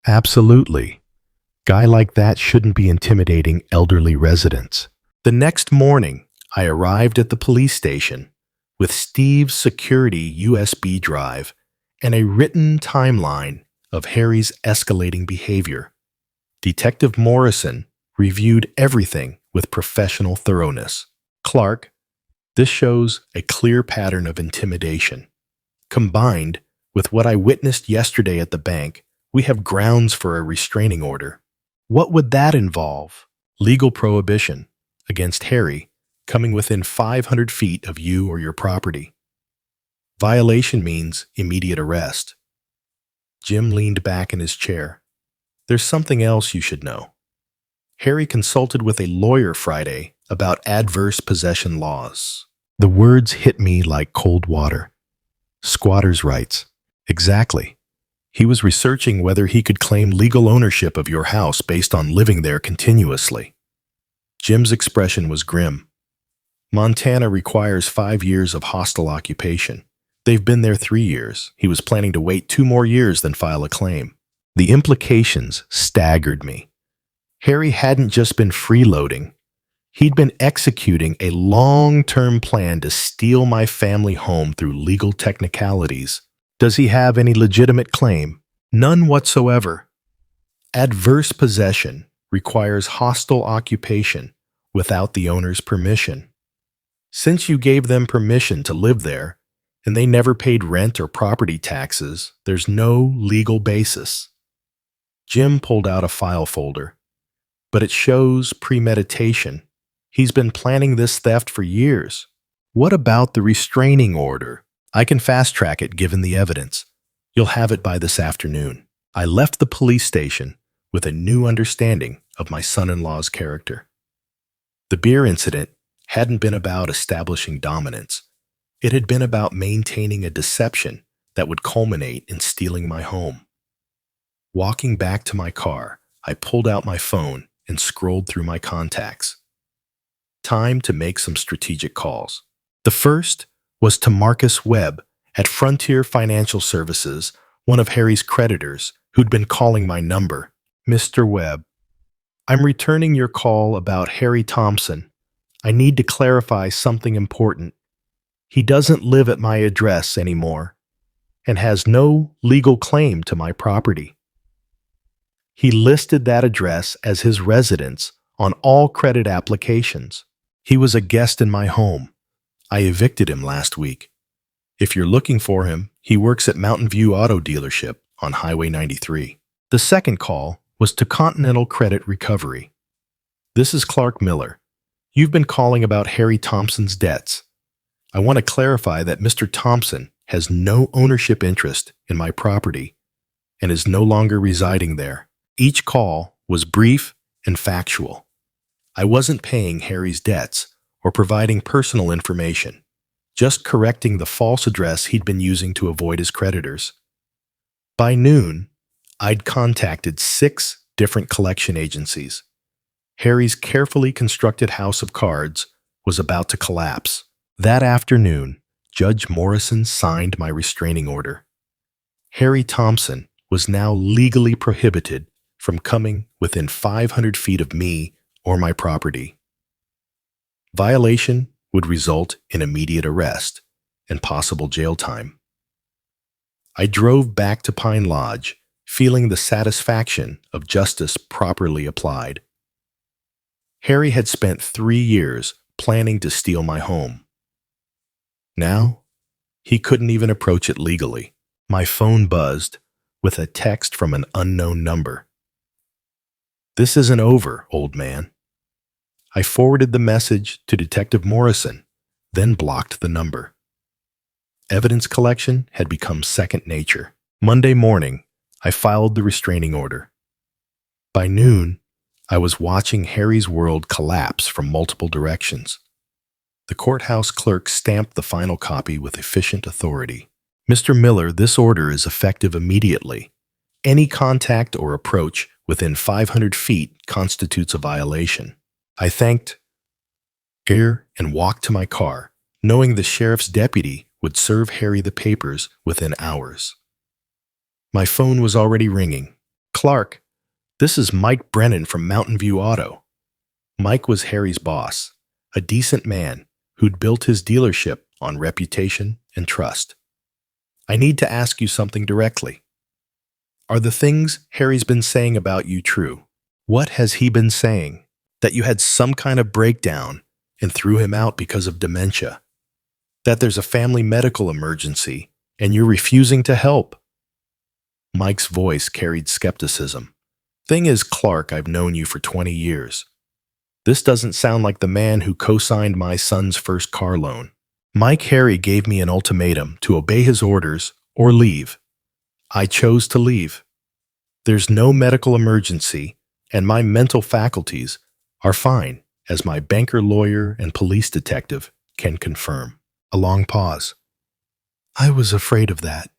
Absolutely. Guy like that shouldn't be intimidating elderly residents. The next morning, I arrived at the police station with Steve's security USB drive and a written timeline of Harry's escalating behavior. Detective Morrison reviewed everything with professional thoroughness. Clark, this shows a clear pattern of intimidation. Combined with what I witnessed yesterday at the bank, we have grounds for a restraining order. What would that involve? Legal prohibition against Harry coming within 500 feet of you or your property. Violation means immediate arrest. Jim leaned back in his chair. There's something else you should know. Harry consulted with a lawyer Friday about adverse possession laws. The words hit me like cold water. Squatters' rights. Exactly. He was researching whether he could claim legal ownership of your house based on living there continuously. Jim's expression was grim. Montana requires 5 years of hostile occupation. They've been there 3 years. He was planning to wait 2 more years than file a claim. The implications staggered me. Harry hadn't just been freeloading. He'd been executing a long-term plan to steal my family home through legal technicalities. Does he have any legitimate claim? None whatsoever. Adverse possession requires hostile occupation without the owner's permission. Since you gave them permission to live there, and they never paid rent or property taxes, there's no legal basis. Jim pulled out a file folder, but it shows premeditation. He's been planning this theft for years. What about the restraining order? I can fast-track it given the evidence. You'll have it by this afternoon. I left the police station with a new understanding of my son-in-law's character. The beer incident hadn't been about establishing dominance. It had been about maintaining a deception that would culminate in stealing my home. Walking back to my car, I pulled out my phone and scrolled through my contacts. Time to make some strategic calls. The first was to Marcus Webb at Frontier Financial Services, one of Harry's creditors, who'd been calling my number. Mr. Webb, I'm returning your call about Harry Thompson. I need to clarify something important. He doesn't live at my address anymore and has no legal claim to my property. He listed that address as his residence on all credit applications. He was a guest in my home. I evicted him last week. If you're looking for him, he works at Mountain View Auto Dealership on Highway 93. The second call was to Continental Credit Recovery. This is Clark Miller. You've been calling about Harry Thompson's debts. I want to clarify that Mr. Thompson has no ownership interest in my property and is no longer residing there. Each call was brief and factual. I wasn't paying Harry's debts or providing personal information, just correcting the false address he'd been using to avoid his creditors. By noon, I'd contacted 6 different collection agencies. Harry's carefully constructed house of cards was about to collapse. That afternoon, Judge Morrison signed my restraining order. Harry Thompson was now legally prohibited from coming within 500 feet of me or my property. Violation would result in immediate arrest and possible jail time. I drove back to Pine Lodge, feeling the satisfaction of justice properly applied. Harry had spent 3 years planning to steal my home. Now, He couldn't even approach it legally. My phone buzzed with a text from an unknown number. "This isn't over, old man." I forwarded the message to Detective Morrison, then blocked the number. Evidence collection had become second nature. Monday morning, I filed the restraining order. By noon, I was watching Harry's world collapse from multiple directions. The courthouse clerk stamped the final copy with efficient authority. "Mr. Miller, this order is effective immediately. Any contact or approach within 500 feet constitutes a violation." I thanked Air and walked to my car, knowing the sheriff's deputy would serve Harry the papers within hours. My phone was already ringing. "Clark, this is Mike Brennan from Mountain View Auto." Mike was Harry's boss, a decent man who'd built his dealership on reputation and trust. "I need to ask you something directly. Are the things Harry's been saying about you true?" "What has he been saying?" "That you had some kind of breakdown and threw him out because of dementia. That there's a family medical emergency and you're refusing to help." Mike's voice carried skepticism. "Thing is, Clark, I've known you for 20 years. This doesn't sound like the man who co-signed my son's first car loan." Mike Harry gave me an ultimatum to obey his orders or leave. I chose to leave. There's no medical emergency, and my mental faculties are fine, as my banker, lawyer, and police detective can confirm. A long pause. "I was afraid of that.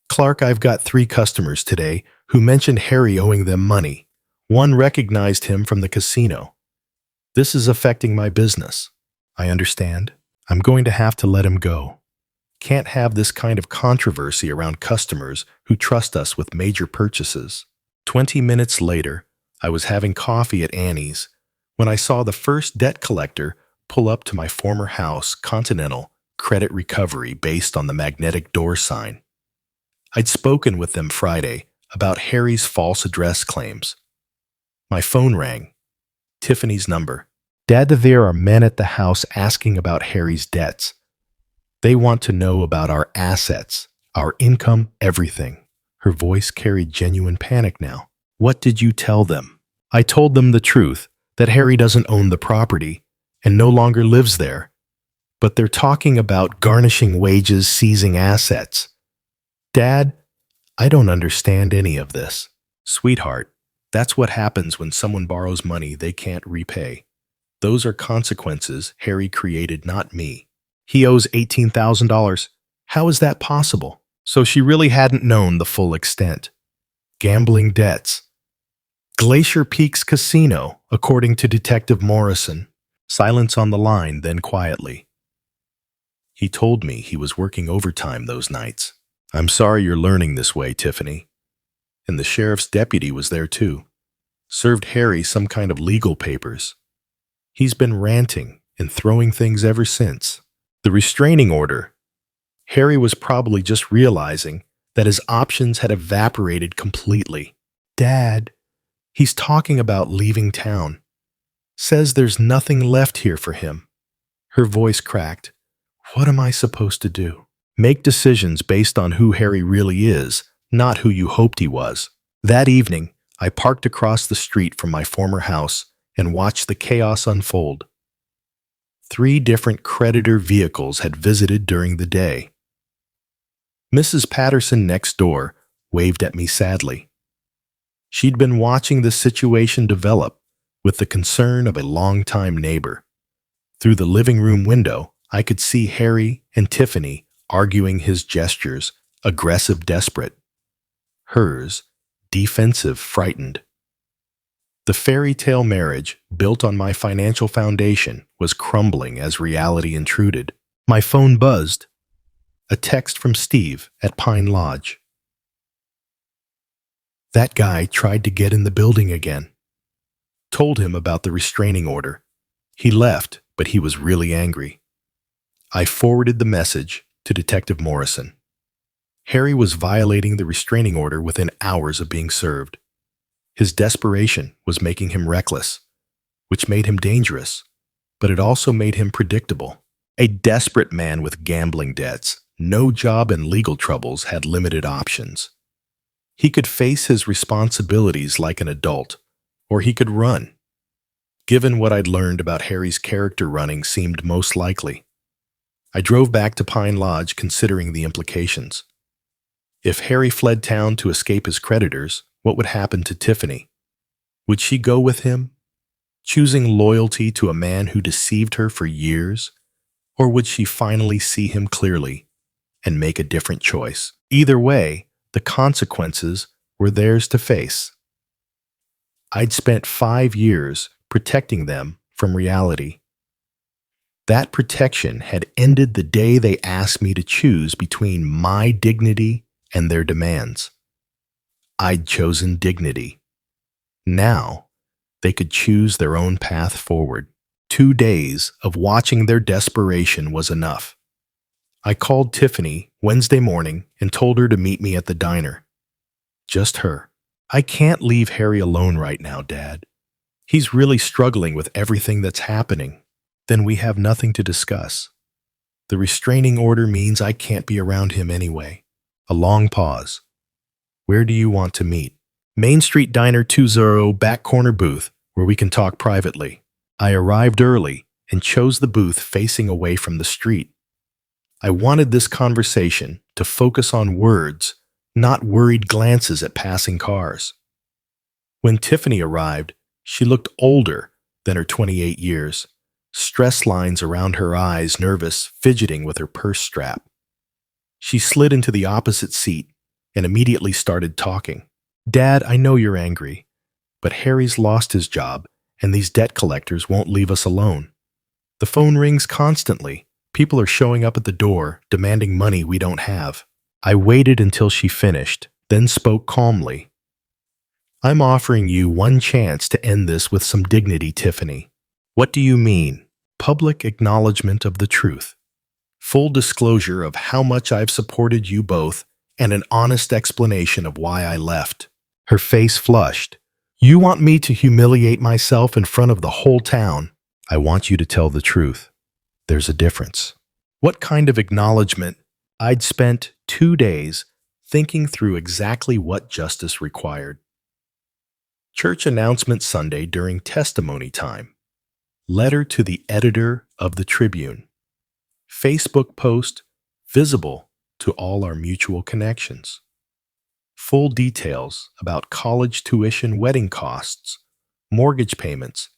Clark, I've got 3 customers today who mentioned Harry owing them money. One recognized him from the casino. This is affecting my business." "I understand. I'm going to have to let him go. Can't have this kind of controversy around customers who trust us with major purchases." 20 minutes later, I was having coffee at Annie's when I saw the first debt collector pull up to my former house, Continental Credit Recovery, based on the magnetic door sign. I'd spoken with them Friday about Harry's false address claims. My phone rang. Tiffany's number. "Dad, there are men at the house asking about Harry's debts. They want to know about our assets, our income, everything." Her voice carried genuine panic now. "What did you tell them?" "I told them the truth, that Harry doesn't own the property and no longer lives there. But they're talking about garnishing wages, seizing assets. Dad, I don't understand any of this." "Sweetheart, that's what happens when someone borrows money they can't repay. Those are consequences Harry created, not me. He owes $18,000. How is that possible?" So she really hadn't known the full extent. Gambling debts. Glacier Peaks Casino, according to Detective Morrison. Silence on the line, then quietly. "He told me he was working overtime those nights." "I'm sorry you're learning this way, Tiffany." And the sheriff's deputy was there too. Served Harry some kind of legal papers. He's been ranting and throwing things ever since. The restraining order. Harry was probably just realizing that his options had evaporated completely. "Dad, he's talking about leaving town. Says there's nothing left here for him." Her voice cracked. "What am I supposed to do?" "Make decisions based on who Harry really is, not who you hoped he was." That evening, I parked across the street from my former house and watched the chaos unfold. 3 different creditor vehicles had visited during the day. Mrs. Patterson next door waved at me sadly. She'd been watching the situation develop with the concern of a longtime neighbor. Through the living room window, I could see Harry and Tiffany arguing, his gestures aggressive, desperate. Hers defensive, frightened. The fairy tale marriage, built on my financial foundation, was crumbling as reality intruded. My phone buzzed. A text from Steve at Pine Lodge. "That guy tried to get in the building again. Told him about the restraining order. He left, but he was really angry." I forwarded the message to Detective Morrison. Harry was violating the restraining order within hours of being served. His desperation was making him reckless, which made him dangerous, but it also made him predictable. A desperate man with gambling debts, no job and legal troubles had limited options. He could face his responsibilities like an adult, or he could run. Given what I'd learned about Harry's character, running seemed most likely. I drove back to Pine Lodge considering the implications. If Harry fled town to escape his creditors, what would happen to Tiffany? Would she go with him, choosing loyalty to a man who deceived her for years? Or would she finally see him clearly and make a different choice? Either way, the consequences were theirs to face. I'd spent 5 years protecting them from reality. That protection had ended the day they asked me to choose between my dignity and their demands. I'd chosen dignity. Now, they could choose their own path forward. 2 days of watching their desperation was enough. I called Tiffany Wednesday morning and told her to meet me at the diner. Just her. I can't leave Harry alone right now, Dad. He's really struggling with everything that's happening. Then we have nothing to discuss. The restraining order means I can't be around him anyway. A long pause. Where do you want to meet? Main Street Diner 20, back corner booth, where we can talk privately. I arrived early and chose the booth facing away from the street. I wanted this conversation to focus on words, not worried glances at passing cars. When Tiffany arrived, she looked older than her 28 years, stress lines around her eyes, nervous, fidgeting with her purse strap. She slid into the opposite seat and immediately started talking. Dad, I know you're angry, but Harry's lost his job and these debt collectors won't leave us alone. The phone rings constantly. People are showing up at the door, demanding money we don't have. I waited until she finished, then spoke calmly. I'm offering you one chance to end this with some dignity, Tiffany. What do you mean? Public acknowledgement of the truth. Full disclosure of how much I've supported you both, and an honest explanation of why I left. Her face flushed. You want me to humiliate myself in front of the whole town? I want you to tell the truth. There's a difference. What kind of acknowledgement? I'd spent 2 days thinking through exactly what justice required. Church announcement Sunday during testimony time. Letter to the editor of the Tribune. Facebook post visible to all our mutual connections. Full details about college tuition, wedding costs, mortgage payments,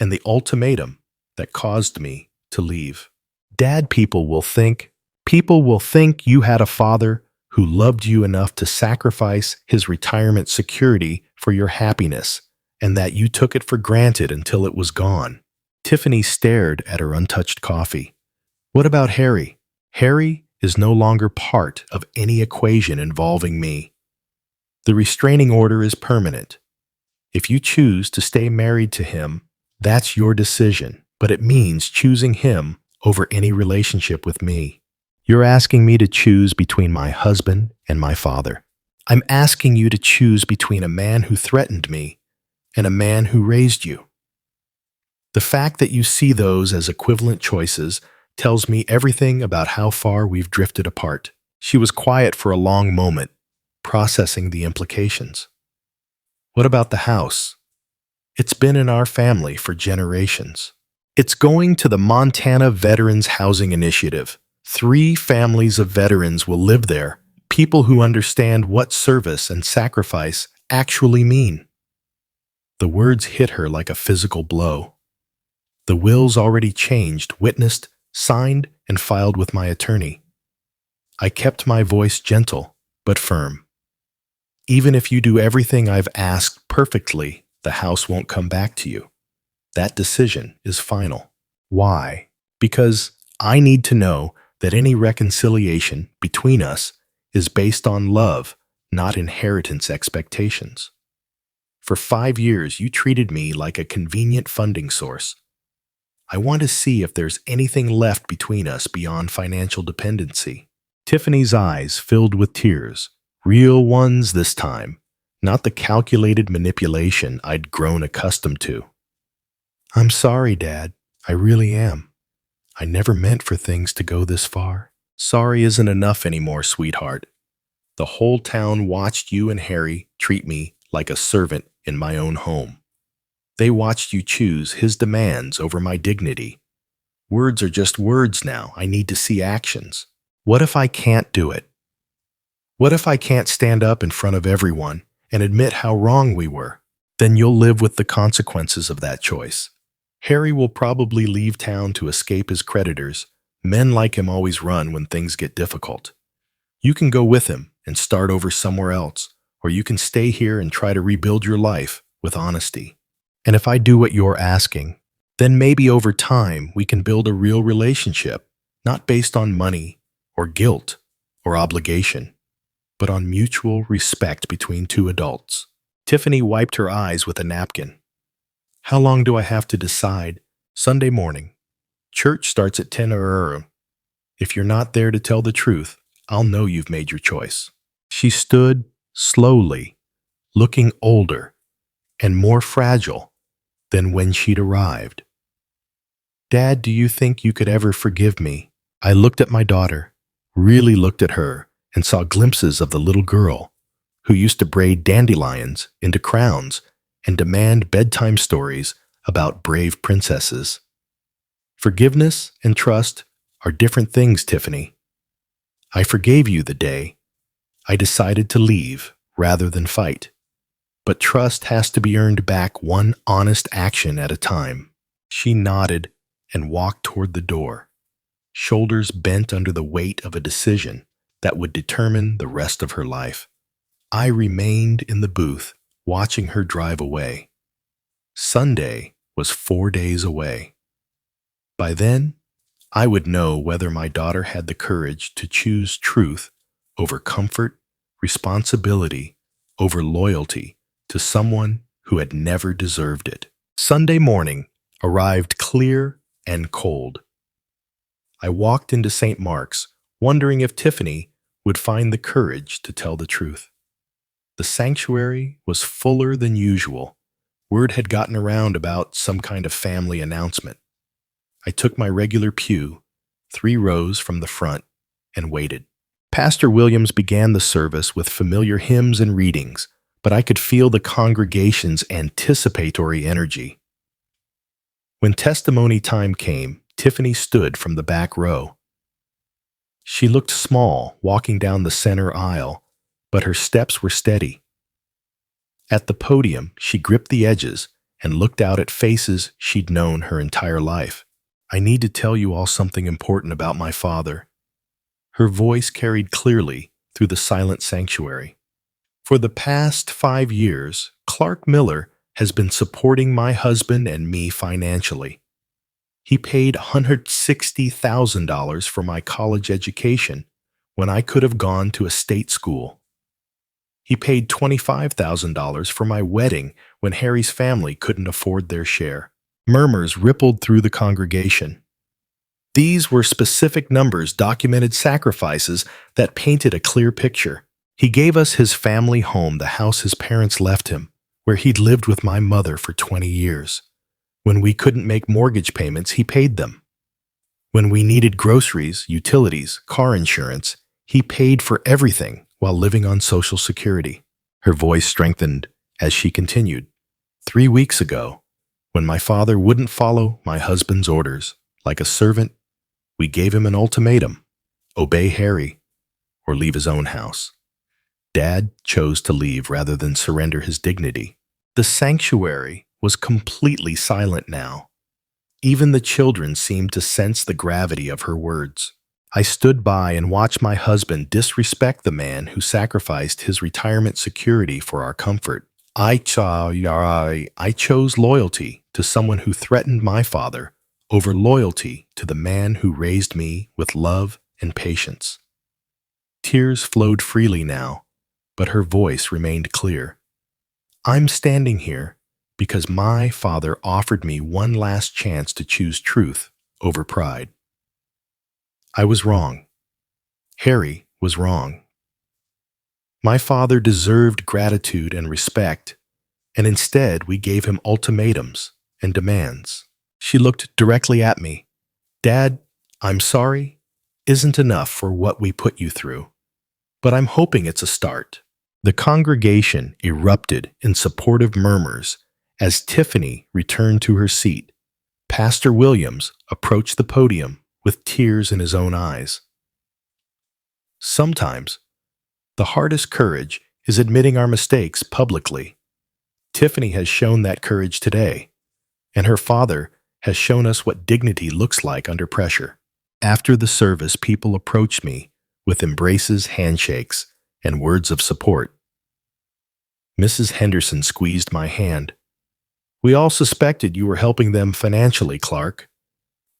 and the ultimatum that caused me to leave. Dad, people will think you had a father who loved you enough to sacrifice his retirement security for your happiness, and that you took it for granted until it was gone. Tiffany stared at her untouched coffee. What about Harry? Harry is no longer part of any equation involving me. The restraining order is permanent. If you choose to stay married to him, that's your decision, but it means choosing him over any relationship with me. You're asking me to choose between my husband and my father. I'm asking you to choose between a man who threatened me and a man who raised you. The fact that you see those as equivalent choices tells me everything about how far we've drifted apart. She was quiet for a long moment, processing the implications. What about the house? It's been in our family for generations. It's going to the Montana Veterans Housing Initiative. 3 families of veterans will live there, people who understand what service and sacrifice actually mean. The words hit her like a physical blow. The will's already changed, witnessed, signed, and filed with my attorney. I kept my voice gentle, but firm. Even if you do everything I've asked perfectly, the house won't come back to you. That decision is final. Why? Because I need to know that any reconciliation between us is based on love, not inheritance expectations. For 5 years, you treated me like a convenient funding source. I want to see if there's anything left between us beyond financial dependency. Tiffany's eyes filled with tears, real ones this time, not the calculated manipulation I'd grown accustomed to. I'm sorry, Dad. I really am. I never meant for things to go this far. Sorry isn't enough anymore, sweetheart. The whole town watched you and Harry treat me like a servant in my own home. They watched you choose his demands over my dignity. Words are just words now. I need to see actions. What if I can't do it? What if I can't stand up in front of everyone and admit how wrong we were? Then you'll live with the consequences of that choice. Harry will probably leave town to escape his creditors. Men like him always run when things get difficult. You can go with him and start over somewhere else, or you can stay here and try to rebuild your life with honesty. And if I do what you're asking, then maybe over time we can build a real relationship, not based on money or guilt or obligation, but on mutual respect between two adults. Tiffany wiped her eyes with a napkin. How long do I have to decide? Sunday morning. Church starts at 10 or if you're not there to tell the truth, I'll know you've made your choice. She stood slowly, looking older and more fragile than when she'd arrived. Dad, do you think you could ever forgive me? I looked at my daughter, really looked at her, and saw glimpses of the little girl who used to braid dandelions into crowns and demand bedtime stories about brave princesses. Forgiveness and trust are different things, Tiffany. I forgave you the day I decided to leave rather than fight. But trust has to be earned back one honest action at a time. She nodded and walked toward the door, shoulders bent under the weight of a decision that would determine the rest of her life. I remained in the booth, watching her drive away. Sunday was 4 days away. By then, I would know whether my daughter had the courage to choose truth over comfort, responsibility over loyalty to someone who had never deserved it. Sunday morning arrived clear and cold. I walked into St. Mark's, wondering if Tiffany would find the courage to tell the truth. The sanctuary was fuller than usual. Word had gotten around about some kind of family announcement. I took my regular pew, 3 rows from the front, and waited. Pastor Williams began the service with familiar hymns and readings, but I could feel the congregation's anticipatory energy. When testimony time came, Tiffany stood from the back row. She looked small walking down the center aisle, but her steps were steady. At the podium, she gripped the edges and looked out at faces she'd known her entire life. I need to tell you all something important about my father. Her voice carried clearly through the silent sanctuary. For the past 5 years, Clark Miller has been supporting my husband and me financially. He paid $160,000 for my college education when I could have gone to a state school. He paid $25,000 for my wedding when Harry's family couldn't afford their share. Murmurs rippled through the congregation. These were specific numbers, documented sacrifices that painted a clear picture. He gave us his family home, the house his parents left him, where he'd lived with my mother for 20 years. When we couldn't make mortgage payments, he paid them. When we needed groceries, utilities, car insurance, he paid for everything while living on Social Security. Her voice strengthened as she continued. 3 weeks ago, when my father wouldn't follow my husband's orders, like a servant, we gave him an ultimatum: obey Harry or leave his own house. Dad chose to leave rather than surrender his dignity. The sanctuary was completely silent now. Even the children seemed to sense the gravity of her words. I stood by and watched my husband disrespect the man who sacrificed his retirement security for our comfort. I chose loyalty to someone who threatened my father over loyalty to the man who raised me with love and patience. Tears flowed freely now, but her voice remained clear. I'm standing here because my father offered me one last chance to choose truth over pride. I was wrong. Harry was wrong. My father deserved gratitude and respect, and instead we gave him ultimatums and demands. She looked directly at me. Dad, I'm sorry, isn't enough for what we put you through, but I'm hoping it's a start." The congregation erupted in supportive murmurs as Tiffany returned to her seat. Pastor Williams approached the podium with tears in his own eyes. Sometimes, the hardest courage is admitting our mistakes publicly. Tiffany has shown that courage today, and her father has shown us what dignity looks like under pressure. After the service, people approached me with embraces, handshakes, and words of support. Mrs. Henderson squeezed my hand. "We all suspected you were helping them financially, Clark.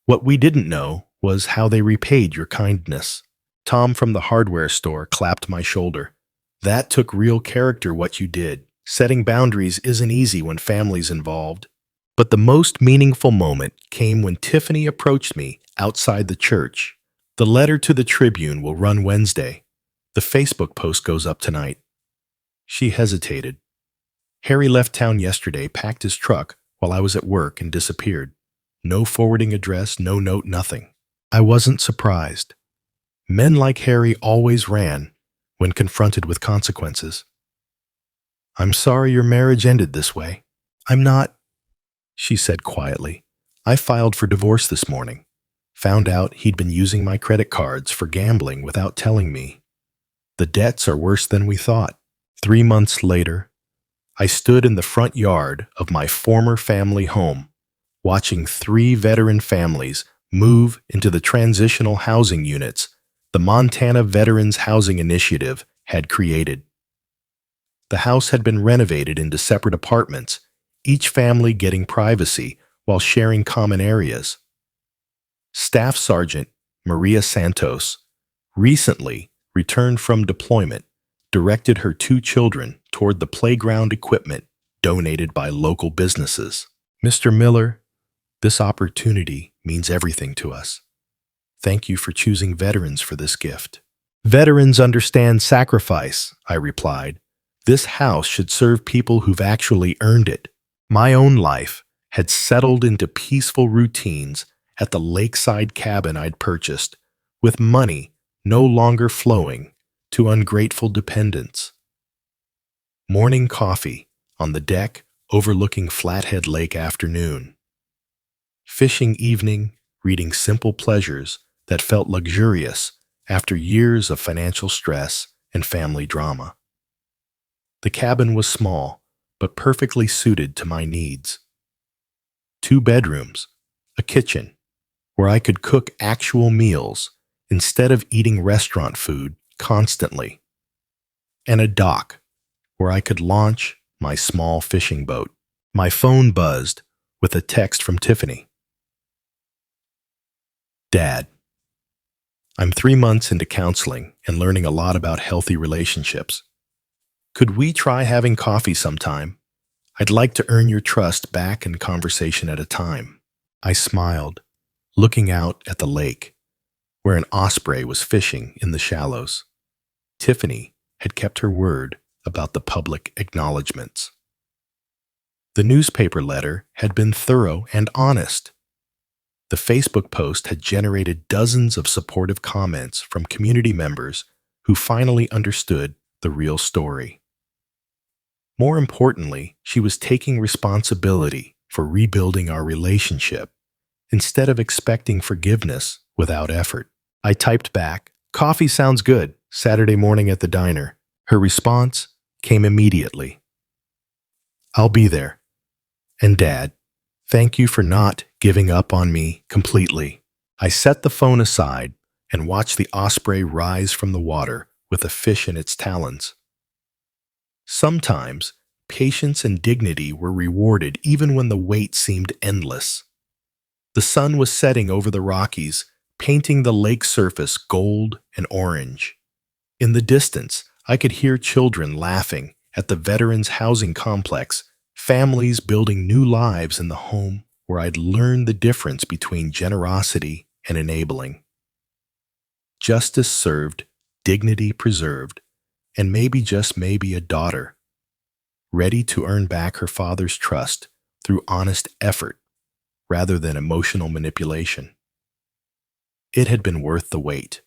What we didn't know was how they repaid your kindness." Tom from the hardware store clapped my shoulder. "That took real character what you did. Setting boundaries isn't easy when family's involved." But the most meaningful moment came when Tiffany approached me outside the church. "The letter to the Tribune will run Wednesday. The Facebook post goes up tonight." She hesitated. "Harry left town yesterday, packed his truck while I was at work, and disappeared. No forwarding address, no note, nothing." I wasn't surprised. Men like Harry always ran when confronted with consequences. "I'm sorry your marriage ended this way." "I'm not," she said quietly. "I filed for divorce this morning. Found out he'd been using my credit cards for gambling without telling me. The debts are worse than we thought." 3 months later, I stood in the front yard of my former family home, watching 3 veteran families move into the transitional housing units the Montana Veterans Housing Initiative had created. The house had been renovated into separate apartments, each family getting privacy while sharing common areas. Staff Sergeant Maria Santos recently returned from deployment, directed her 2 children toward the playground equipment donated by local businesses. "Mr. Miller, this opportunity means everything to us. Thank you for choosing veterans for this gift." "Veterans understand sacrifice," I replied. "This house should serve people who've actually earned it." My own life had settled into peaceful routines at the lakeside cabin I'd purchased, with money no longer flowing to ungrateful dependents. Morning coffee on the deck overlooking Flathead Lake afternoon. Fishing evening, reading simple pleasures that felt luxurious after years of financial stress and family drama. The cabin was small, but perfectly suited to my needs. 2 bedrooms, a kitchen, where I could cook actual meals instead of eating restaurant food constantly, and a dock where I could launch my small fishing boat. My phone buzzed with a text from Tiffany. "Dad, I'm 3 months into counseling and learning a lot about healthy relationships. Could we try having coffee sometime? I'd like to earn your trust back in conversation at a time." I smiled, looking out at the lake, where an osprey was fishing in the shallows. Tiffany had kept her word about the public acknowledgments. The newspaper letter had been thorough and honest. The Facebook post had generated dozens of supportive comments from community members who finally understood the real story. More importantly, she was taking responsibility for rebuilding our relationship instead of expecting forgiveness without effort. I typed back, "Coffee sounds good, Saturday morning at the diner." Her response came immediately. "I'll be there. And Dad, thank you for not giving up on me completely." I set the phone aside and watched the osprey rise from the water with a fish in its talons. Sometimes, patience and dignity were rewarded even when the wait seemed endless. The sun was setting over the Rockies, painting the lake surface gold and orange. In the distance, I could hear children laughing at the veterans' housing complex, families building new lives in the home where I'd learned the difference between generosity and enabling. Justice served, dignity preserved, and maybe just maybe a daughter, ready to earn back her father's trust through honest effort rather than emotional manipulation. It had been worth the wait.